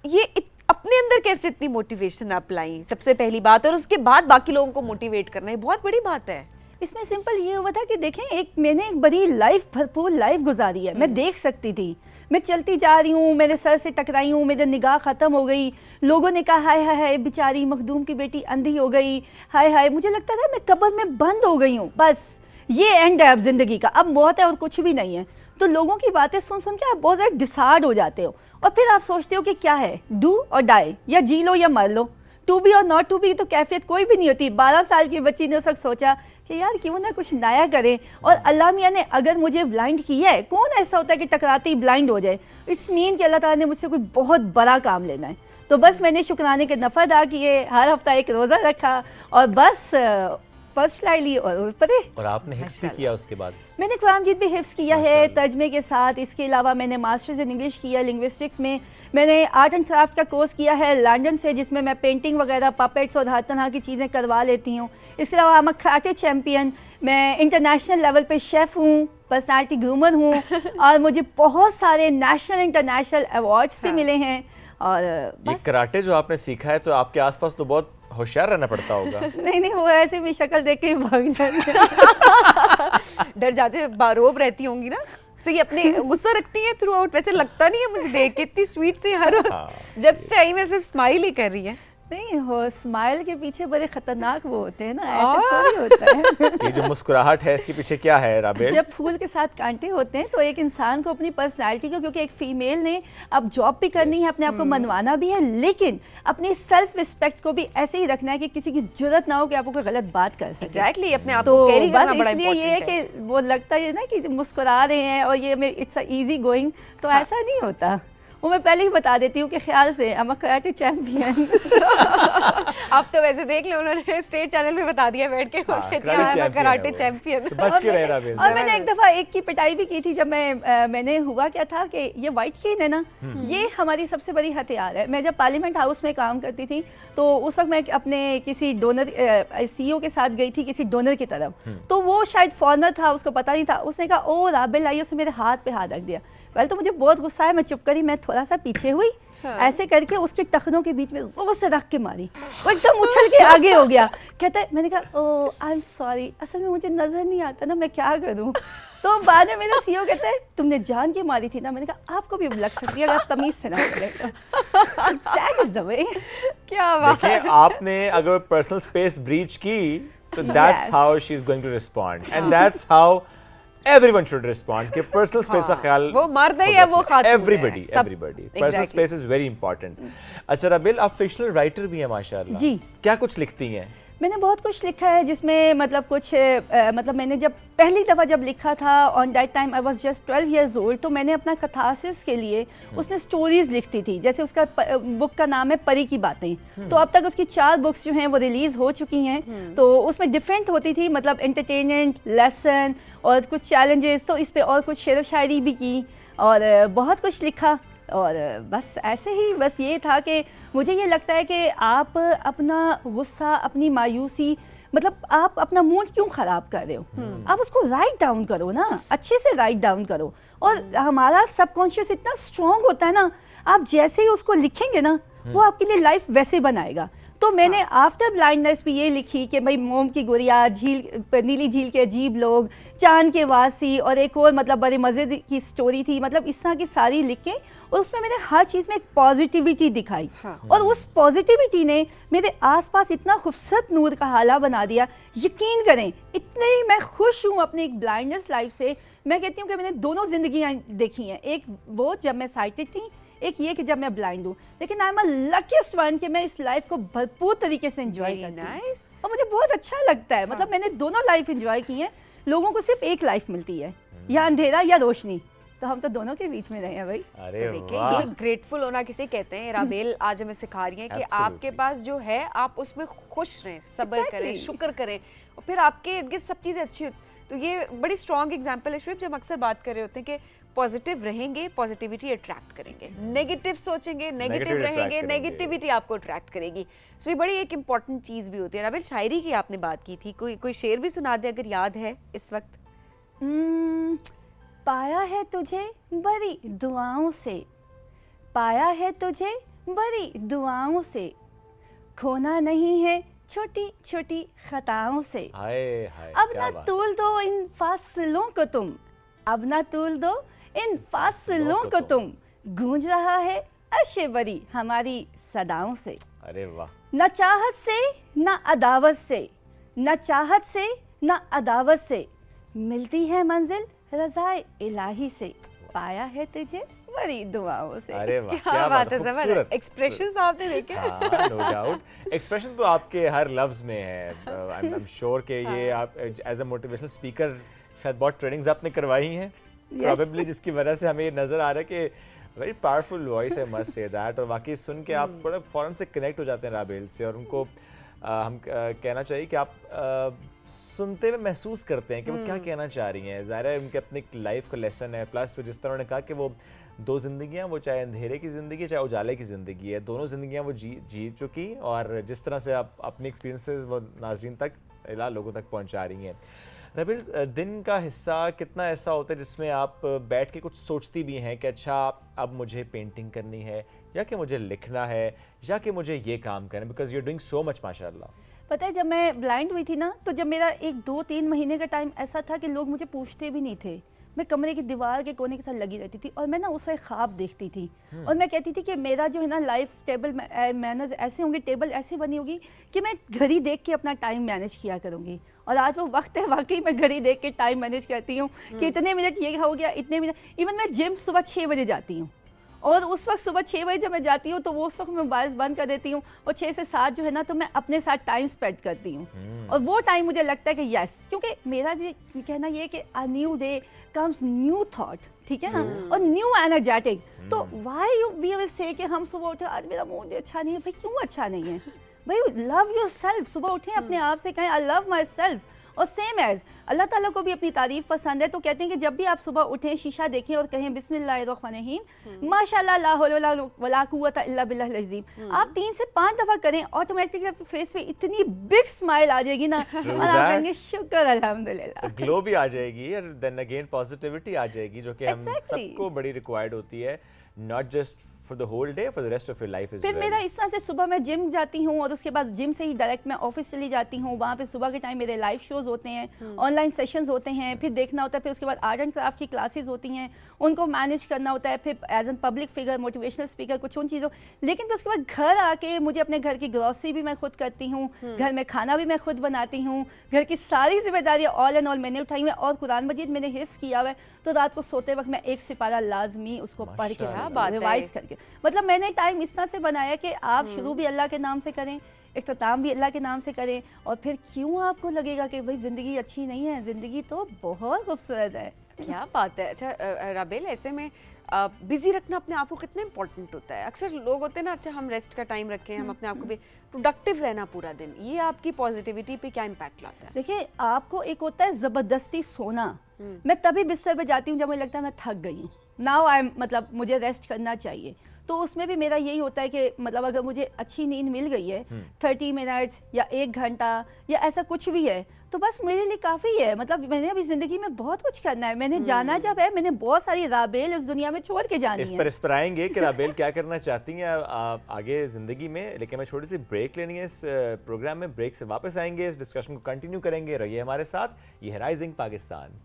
ये अपने अंदर कैसे इतनी मोटिवेशन आप लाई, सबसे पहली बात, और उसके बाद बाकी लोगों को मोटिवेट करना, ये बहुत बड़ी बात है। इसमें सिंपल ये हुआ था कि देखें, मैंने एक बड़ी लाइफ, भरपूर लाइफ गुजारी है। मैं देख सकती थी, मैं चलती जा रही हूँ, मेरे सर से टकराई हूँ, मेरी निगाह ख़त्म हो गई, लोगों ने कहा हाय हाय हाय बेचारी मखदूम की बेटी अंधी हो गई, हाय हाय, मुझे लगता था मैं कब्र में बंद हो गई हूँ, बस ये एंड है अब ज़िंदगी का, अब मौत है और कुछ भी नहीं है। तो लोगों की बातें सुन सुन के आप बहुत ज़्यादा डिसार्ड हो जाते हो, और फिर आप सोचते हो कि क्या है, डू और डाई, या जी लो या मर लो। टू बी और नॉट टू बी तो कैफियत कोई भी नहीं होती। 12 साल की बच्ची ने उस वक्त सोचा कि यार क्यों ना कुछ नया करें, और अल्लाह मियाँ ने अगर मुझे ब्लाइंड किया है, कौन ऐसा होता है कि टकराते ही ब्लाइंड हो जाए, इट्स मीन कि अल्लाह ताला ने मुझसे कोई बहुत बड़ा काम लेना है। तो बस मैंने शुक्राने के नफ़ा अदा किए, हर हफ्ता एक रोज़ा रखा, और बस फर्स्ट फ्लाई ली और ऊपर है। और आपने हिफ्स भी किया उसके बाद? मैंने कुरान मजीद भी हिफ्स किया है माशाअल्लाह। तर्जमे के साथ। इसके अलावा मैंने मास्टर्स इन इंग्लिश किया लिंग्विस्टिक्स में। मैंने आर्ट एंड क्राफ्ट का कोर्स किया है लंदन से, जिसमें मैं पेंटिंग वगैरह, पपेट्स और हर तरह की चीज़ें करवा लेती हूँ। इसके अलावा I'm a कराटे चैम्पियन, मैं इंटरनेशनल लेवल पे शेफ़ हूँ, पर्सनालिटी ग्रूमर हूँ और मुझे बहुत सारे नेशनल इंटरनेशनल अवार्ड्स भी मिले हैं। और ये बस कराटे जो आपने सीखा है तो आपके आसपास तो बहुत होशियार रहना पड़ता होगा। नहीं वो ऐसे भी शक्ल देख के ही भाग जाते हैं। डर जाते, बारोब रहती होंगी ना, तो ये अपने गुस्सा रखती है थ्रू आउट। वैसे लगता नहीं है मुझे देख के, इतनी स्वीट से हर वक्त जब से आई मैं सिर्फ स्माइल ही कर रही है। नहीं हो, स्माइल के पीछे बड़े खतरनाक वो होते हैं ना, ऐसे थोड़ी होता है। ये जो मुस्कुराहट है इसके पीछे क्या है राबेल? जब फूल के साथ कांटे होते हैं तो एक इंसान को अपनी पर्सनालिटी को, क्योंकि एक फीमेल ने अब जॉब भी करनी है, अपने आप को मनवाना भी है, लेकिन अपनी सेल्फ रिस्पेक्ट को भी ऐसे ही रखना है कि किसी की जरूरत ना हो कि आपको कोई गलत बात कर सके। एग्जैक्टली, अपने आप तो को कैरी करना बस बड़ा इसलिए ये है इम्पोर्टेंट है। कि वो लगता है ना कि मुस्कुरा रहे हैं और ये इट्स इजी गोइंग, तो ऐसा नहीं होता। वो मैं पहले ही बता देती हूँ कि ख्याल से I'm a कराटे चैम्पियन। आप तो वैसे देख लो, उन्होंने स्टेट चैनल पे बता दिया बैठ के, वो कहती है "I'm a कराटे चैंपियन"। तो बच के रहे राबेल और से। मैंने एक दफ़ा एक की पिटाई भी की थी जब मैंने हुआ क्या था कि ये वाइट केन है ना, ये हमारी सबसे बड़ी हथियार है। मैं जब पार्लियामेंट हाउस में काम करती थी तो उस वक्त मैं अपने किसी डोनर CEO के साथ गई थी किसी डोनर की तरफ, तो वो शायद फॉरनर था, उसको पता नहीं था। उसने कहा ओ राबेल आई, उसने मेरे हाथ पे हाथ रख दिया। पहले तो मुझे बहुत गुस्सा है, मैं चुप करी, मैं थोड़ा सा पीछे हुई, ऐसे करके उसके टखनों के बीच में जोर से रख के मारी, वो एकदम उछल के आगे हो गया। कहता है, मैंने कहा ओ आई एम सॉरी, असल में मुझे नजर नहीं आता ना, मैं क्या करूं। तो बाद में मेरा CEO कहता है तुमने जान के मारी थी ना। मैंने कहा आपको भी लग सकती है अगर आप तमीज से ना करें। That is the way. क्या बात। देखिए आपने अगर पर्सनल स्पेस ब्रीच की तो that's Yes. How she is going to respond and that's how everyone should respond कि पर्सनल स्पेस का ख्याल वो मर्द है या वो खातून है, एवरीबॉडी सब- everybody personal Exactly. Space is very important. अच्छा राबेल, आप फिक्शनल राइटर भी हैं माशाल्लाह। जी। क्या कुछ लिखती हैं? मैंने बहुत कुछ लिखा है जिसमें मतलब कुछ मतलब मैंने जब पहली दफ़ा जब लिखा था on that time I was just 12 years old, तो मैंने अपना कथासिस के लिए उसमें स्टोरीज़ लिखती थी। जैसे उसका बुक का नाम है परी की बातें, तो अब तक उसकी 4 बुक्स जो हैं वो रिलीज़ हो चुकी हैं। तो उसमें डिफरेंट होती थी, मतलब एंटरटेनमेंट, लेसन और कुछ चैलेंजेस, तो इस पे और कुछ शेर व शायरी भी की और बहुत कुछ लिखा। और बस ऐसे ही बस ये था कि मुझे ये लगता है कि आप अपना गुस्सा, अपनी मायूसी, मतलब आप अपना मूड क्यों ख़राब कर रहे हो, आप उसको राइट डाउन करो ना, अच्छे से राइट डाउन करो। और हमारा सबकॉन्शियस इतना स्ट्रॉन्ग होता है ना, आप जैसे ही उसको लिखेंगे ना वो आपके लिए लाइफ वैसे बनाएगा। तो मैंने आफ्टर ब्लाइंडनेस भी ये लिखी कि भाई मोम की गुड़िया, झील, नीली झील के अजीब लोग, चांद के वासी, और एक और मतलब बड़े मज़े की स्टोरी थी। मतलब इस तरह की सारी लिख के, और उसमें मैंने हर चीज़ में एक पॉजिटिविटी दिखाई। और उस पॉजिटिविटी ने मेरे आसपास इतना खूबसूरत नूर का हाला बना दिया। यकीन करें इतने ही मैं खुश हूँ अपनी एक ब्लाइंडनेस लाइफ से। मैं कहती हूँ कि मैंने दोनों ज़िंदगियाँ देखी हैं, एक वो जब मैं साइटेड थी, एक ये कि जब मैं ब्लाइंड हूँ। लेकिन I am a luckiest one कि मैं इस लाइफ को भरपूर तरीके से एंजॉय Very करती हूँ nice. और मुझे बहुत अच्छा लगता है। मतलब मैंने दोनों लाइफ एंजॉय की हैं। लोगों को सिर्फ एक लाइफ मिलती है, या अंधेरा या रोशनी, तो हम तो दोनों के बीच में रहे हैं भाई। अरे तो देखिए वाह, ये ग्रेटफुल होना किसे कहते हैं, राबेल आज हमें सिखा रही है कि Absolutely. आपके पास जो है आप उसमें खुश रहें, सब्र Exactly. करें, शुक्र करें, और फिर आपके इर्द गिर्द सब चीज़ें अच्छी होती। तो ये बड़ी स्ट्रॉन्ग एग्जांपल है शुएब, जब अक्सर बात कर रहे होते हैं कि पॉजिटिव रहेंगे, पॉजिटिविटी अट्रैक्ट करेंगे, नेगेटिव सोचेंगे, नेगेटिव Negative attract रहेंगे, करेंगे। नेगेटिविटी आपको अट्रैक्ट करेगी। सो ये बड़ी एक इंपॉर्टेंट चीज़ भी होती है। राबेल, शायरी की आपने बात की थी, कोई शेर भी सुना दे अगर याद है इस वक्त। पाया है तुझे बड़ी दुआओं से, पाया है तुझे बड़ी दुआओं से, खोना नहीं है छोटी छोटी खताओं से। हाय हाय, अब क्या ना बात। तूल दो इन फासलों को तुम, अब ना तूल दो इन फासलों को तुम, गूंज रहा है अशे बरी हमारी सदाओं से। अरे वाह, न चाहत से न अदावत से, न चाहत से न अदावत से, मिलती है मंजिल रज़ाए इलाही से, पाया है तुझे बड़ी दुआओं से। अरे वाह, क्या बात है, खूबसूरत। जबरदस्त एक्सप्रेशंस आपने देखे। हाँ, नो डाउट, एक्सप्रेशन तो आपके हर लफ्ज में है। आई एम श्योर कि ये आप एज अ मोटिवेशनल स्पीकर शायद बहुत ट्रेनिंग्स आपने करवाई हैं प्रोबेबली, जिसकी वजह से हमें ये नज़र आ रहा है कि very powerful voice, I must say that. और वाकई सुन के आप बड़ा फ़ौरन से कनेक्ट हो जाते हैं राबेल से, और उनको हम कहना चाहिए कि आप सुनते हुए महसूस करते हैं कि वो क्या कहना चाह रही हैं। ज़ाहिर है उनके अपनी लाइफ का लेसन है, प्लस तो जिस तरह उन्होंने कहा कि वो दो ज़िंदगियाँ, वो चाहे अंधेरे की ज़िंदगी चाहे उजाले की ज़िंदगी है, दोनों ज़िंदगियाँ वो जी चुकी, और जिस तरह से आप अपनी एक्सपीरियंसेस वो नाज़रीन तक इला लोगों तक पहुँचा रही हैं। रबील, दिन का हिस्सा कितना ऐसा होता है जिसमें आप बैठ के कुछ सोचती भी हैं कि अच्छा अब मुझे पेंटिंग करनी है, या कि मुझे लिखना है, या कि मुझे ये काम करना है, because you are doing so much माशाल्लाह। पता है, जब मैं ब्लाइंड हुई थी ना, तो जब मेरा 1-2-3 महीने का टाइम ऐसा था कि लोग मुझे पूछते भी नहीं थे। मैं कमरे की दीवार के कोने के साथ लगी रहती थी, और मैं ना उस वक्त ख्वाब देखती थी, और मैं कहती थी कि मेरा जो है ना लाइफ टेबल मैनर्स ऐसे होंगे, टेबल ऐसी बनी होगी कि मैं घड़ी देख के अपना टाइम मैनेज किया करूँगी। और आज वो वक्त है, वाकई मैं घड़ी देख के टाइम मैनेज करती हूँ कि इतने मिनट ये हो गया, इतने मिनट। इवन मैं जिम सुबह 6 बजे जाती हूँ, और उस वक्त सुबह 6 बजे जब मैं जाती हूँ तो वो उस वक्त मैं मोबाइल बंद कर देती हूँ, और 6 से 7 जो है ना तो मैं अपने साथ टाइम स्पेंड करती हूँ। और वो टाइम मुझे लगता है कि यस, क्योंकि मेरा ये कहना ये है कि a new day comes new thought, ठीक है ना, और न्यू एनर्जेटिक। तो why you we will say कि हम सुबह उठे आज मेरा मूड अच्छा नहीं है। भाई क्यों अच्छा नहीं है? भाई लव योरसेल्फ। सुबह उठें अपने आप से कहें आई लव माई सेल्फ। और सेम एज अल्लाह ताला को भी अपनी तारीफ पसंद है, तो कहते हैं कि जब भी आप सुबह उठें शीशा देखें और कहें बिस्मिल्लाहिर्रहमानिर्रहीम माशाल्लाह ला हौला वला कुव्वता इल्ला बिल्लाहिल अज़ीम। आप 3 से 5 दफ़ा करें, ऑटोमेटिकली आपके फेस पे इतनी बिग स्माइल आ जाएगी ना, और आप कहेंगे शुक्र अल्हम्दुलिल्लाह। ग्लो भी आ जाएगी, और देन अगेन पॉजिटिविटी आ जाएगी, जो कि हम Exactly. सबको बड़ी रिक्वायर्ड होती है, not just for the whole day, for the rest of your life as फिर वेल। मेरा इस तरह से सुबह मैं जिम जाती हूँ, और उसके बाद जिम से ही डायरेक्ट मैं ऑफिस चली जाती हूँ। वहाँ पे सुबह के टाइम मेरे लाइव शोज होते हैं, ऑनलाइन सेशंस होते हैं, फिर देखना होता है। फिर उसके बाद आर्ट एंड क्राफ्ट की क्लासेस होती हैं, उनको मैनेज करना होता है। फिर as an public figure, motivational speaker, कुछ उन चीज़ों। लेकिन फिर उसके बाद घर आके मुझे अपने घर की ग्रॉसरी भी मैं खुद करती हूँ, घर में खाना भी मैं खुद बनाती हूँ, घर की सारी जिम्मेदारियाँ ऑल एंड ऑल मैंने उठाई हुई, और कुरान मजीद मैंने हिफ्ज़ किया हुआ है। तो रात को सोते वक्त मैं 1 सिपारा लाजमी उसको पढ़ के रिवाइज करके, मतलब मैंने टाइम इस तरह से बनाया कि आप शुरू भी अल्लाह के नाम से करें, इख्तिताम भी अल्लाह के नाम से करें। और फिर क्यों आपको लगेगा कि भाई ज़िंदगी अच्छी नहीं है? ज़िंदगी तो बहुत खूबसूरत है। क्या बात है। अच्छा राबेल, ऐसे में बिजी रखना अपने आप को कितना इंपॉर्टेंट होता है? अक्सर लोग होते हैं ना, अच्छा हम रेस्ट का टाइम रखें, हम अपने आप को भी प्रोडक्टिव रहना पूरा दिन, ये आपकी पॉजिटिविटी पे क्या इम्पैक्ट लाता है? देखिए, आपको एक होता है ज़बरदस्ती सोना। मैं तभी बिस्तर पे जाती हूँ जब मुझे लगता है मैं थक गई हूँ, नाउ आई एम, मतलब मुझे रेस्ट करना चाहिए। तो उसमें भी मेरा यही होता है कि मतलब अगर मुझे अच्छी नींद मिल गई है 30 मिनट्स या 1 घंटा या ऐसा कुछ भी है, तो बस मेरे लिए काफ़ी है। मतलब मैंने अभी ज़िंदगी में बहुत कुछ करना है, मैंने जाना जब है, मैंने बहुत सारी राबेल इस दुनिया में छोड़ के जानी है। इस पर आएंगे कि राबेल क्या करना चाहती हैं आगे ज़िंदगी में, लेकिन मैं छोटी सी ब्रेक लेनी है इस प्रोग्राम में। ब्रेक से वापस आएंगे, इस डिस्कशन को कंटिन्यू करेंगे। रहिए हमारे साथ। ये है rising Pakistan.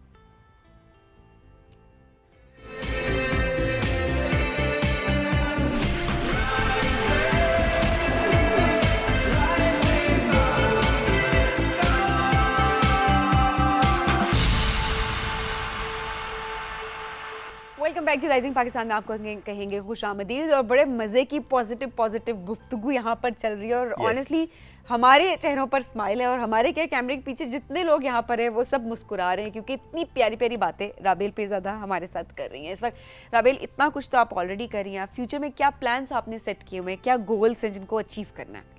Welcome back to rising Pakistan में आपको कहेंगे खुशामदीद, और बड़े मज़े की पॉजिटिव गुफ्तगू यहाँ पर चल रही है। और ऑनेस्टली हमारे चेहरों पर स्माइल है, और हमारे क्या कैमरे के पीछे जितने लोग यहाँ पर हैं वो सब मुस्कुरा रहे हैं, क्योंकि इतनी प्यारी प्यारी बातें राबेल पीरज़ादा हमारे साथ कर रही हैं इस वक्त। राबेल, इतना कुछ तो आप ऑलरेडी कर रही हैं, फ्यूचर में क्या प्लान्स आपने सेट किए हुए हैं, क्या गोल्स हैं जिनको अचीव करना है?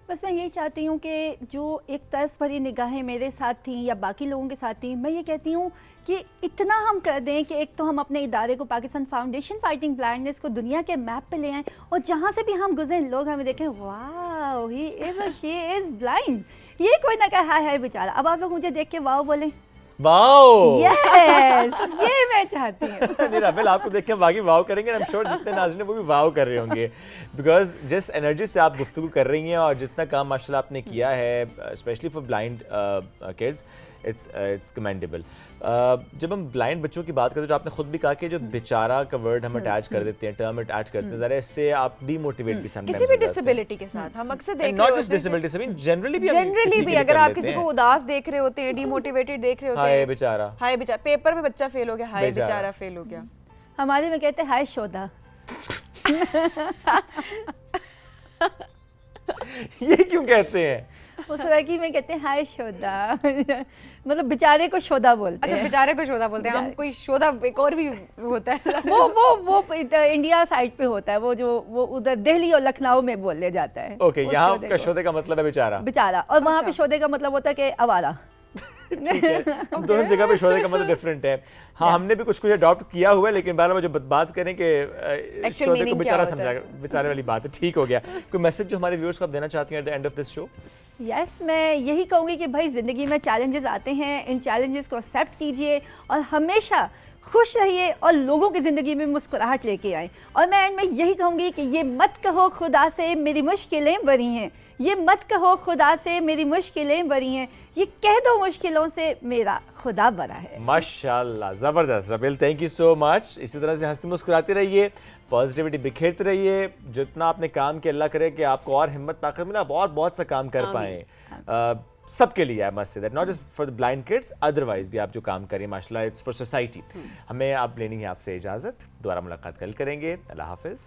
बस मैं यही चाहती हूँ कि जो एक तर्स भरी निगाहें मेरे साथ थी या बाकी लोगों के साथ थी, मैं ये कहती हूँ कि इतना हम कर दें कि एक तो हम अपने इदारे को, पाकिस्तान फाउंडेशन फाइटिंग ब्लाइंडनेस को, दुनिया के मैप पे ले आएँ, और जहाँ से भी हम गुजरें लोग हमें देखें, वाह he is she is blind. ये कोई ना कहे हाय हाय बेचारा। अब आप लोग मुझे देख के वाह बोलें, वाओ। यस, ये मैं चाहती हूँ। नहीं राबेल, आपको देख के बाकी वाव करेंगे, आई एम श्योर जितने नाज़रीन वो भी वाव कर रहे होंगे, बिकॉज जिस एनर्जी से आप गुफ्तगू कर रही हैं और जितना काम माशाल्लाह आपने किया है, specially for blind kids, it's commendable. जब हम ब्लाइंड बच्चों की बात करते हैं, जो आपने खुद भी कहा कि जो बेचारा का वर्ड हम अटैच कर देते हैं, टर्म अटैच करते हैं, ज़रा इससे आप डीमोटिवेट भी समटाइम्स किसी भी डिसेबिलिटी के साथ हम अक्सर देख रहे नॉट होते जस्ट हैं डिसेबिलिटी, आई मीन जनरली भी अगर आप किसी को उदास देख रहे होते हैं, डिमोटिवेटेड देख रहे होते हैं, हाय बेचारा, हाय बेचारा, पेपर में बच्चा फेल हो गया, हाय बेचारा। बेचारा फेल हो गया। हमारे में कहते हैं हाय शोधा। ये क्यों कहते हैं? उस लड़की में कहते हैं हाय शोदा मतलब बेचारे को शोदा बोलते अच्छा हैं। बेचारे को शोधा बोलते हैं, हम कोई शोधा एक और भी होता है। वो इंडिया साइड पे होता है, वो उधर दिल्ली और लखनऊ में बोले जाता है। ओके, उस यहाँ शोधे का को। शोधे का मतलब है बेचारा। बेचारा, और वहाँ पे शोधे का मतलब होता है कि आवारा। ठीक है, दोनों जगह पे शोधे का मतलब डिफरेंट है। हाँ, हमने भी कुछ कुछ अडॉप्ट किया हुआ है, लेकिन बार बार जो बात करें कि शोधे को meaning बेचारा क्या होता है? समझा, बेचारे वाली बात है। ठीक हो गया। कोई मैसेज जो हमारे व्यूअर्स को आप देना चाहती हैं at the end of this show? Yes, मैं यही कहूँगी कि भाई ज़िंदगी में चैलेंजेस आते हैं, इन चैलेंजेस को एक्सेप्ट कीजिए और हमेशा खुश रहिए और लोगों की ज़िंदगी में मुस्कुराहट लेके आए। और मैं एंड में यही कहूँगी कि ये मत कहो खुदा से मेरी मुश्किलें बड़ी हैं, ये मत कहो खुदा से मेरी मुश्किलें बड़ी हैं, ये कह दो मुश्किलों से मेरा खुदा बड़ा है। माशाल्लाह, ज़बरदस्त Rabeel, thank you so much. इसी तरह से हंसते मुस्कुराते रहिए, पॉजिटिविटी बिखेरते रहिए। जितना आपने काम किया, अल्लाह करे कि आपको और हिम्मत ताकत मिले, आप और बहुत सा काम कर पाएँ सबके लिए। I must say that not just for the blind kids, otherwise भी आप जो काम करें माशाल्लाह, इट्स फॉर सोसाइटी। हमें आप लेनी है आपसे इजाज़त, दोबारा मुलाकात कल करेंगे। अल्लाह हाफिज़।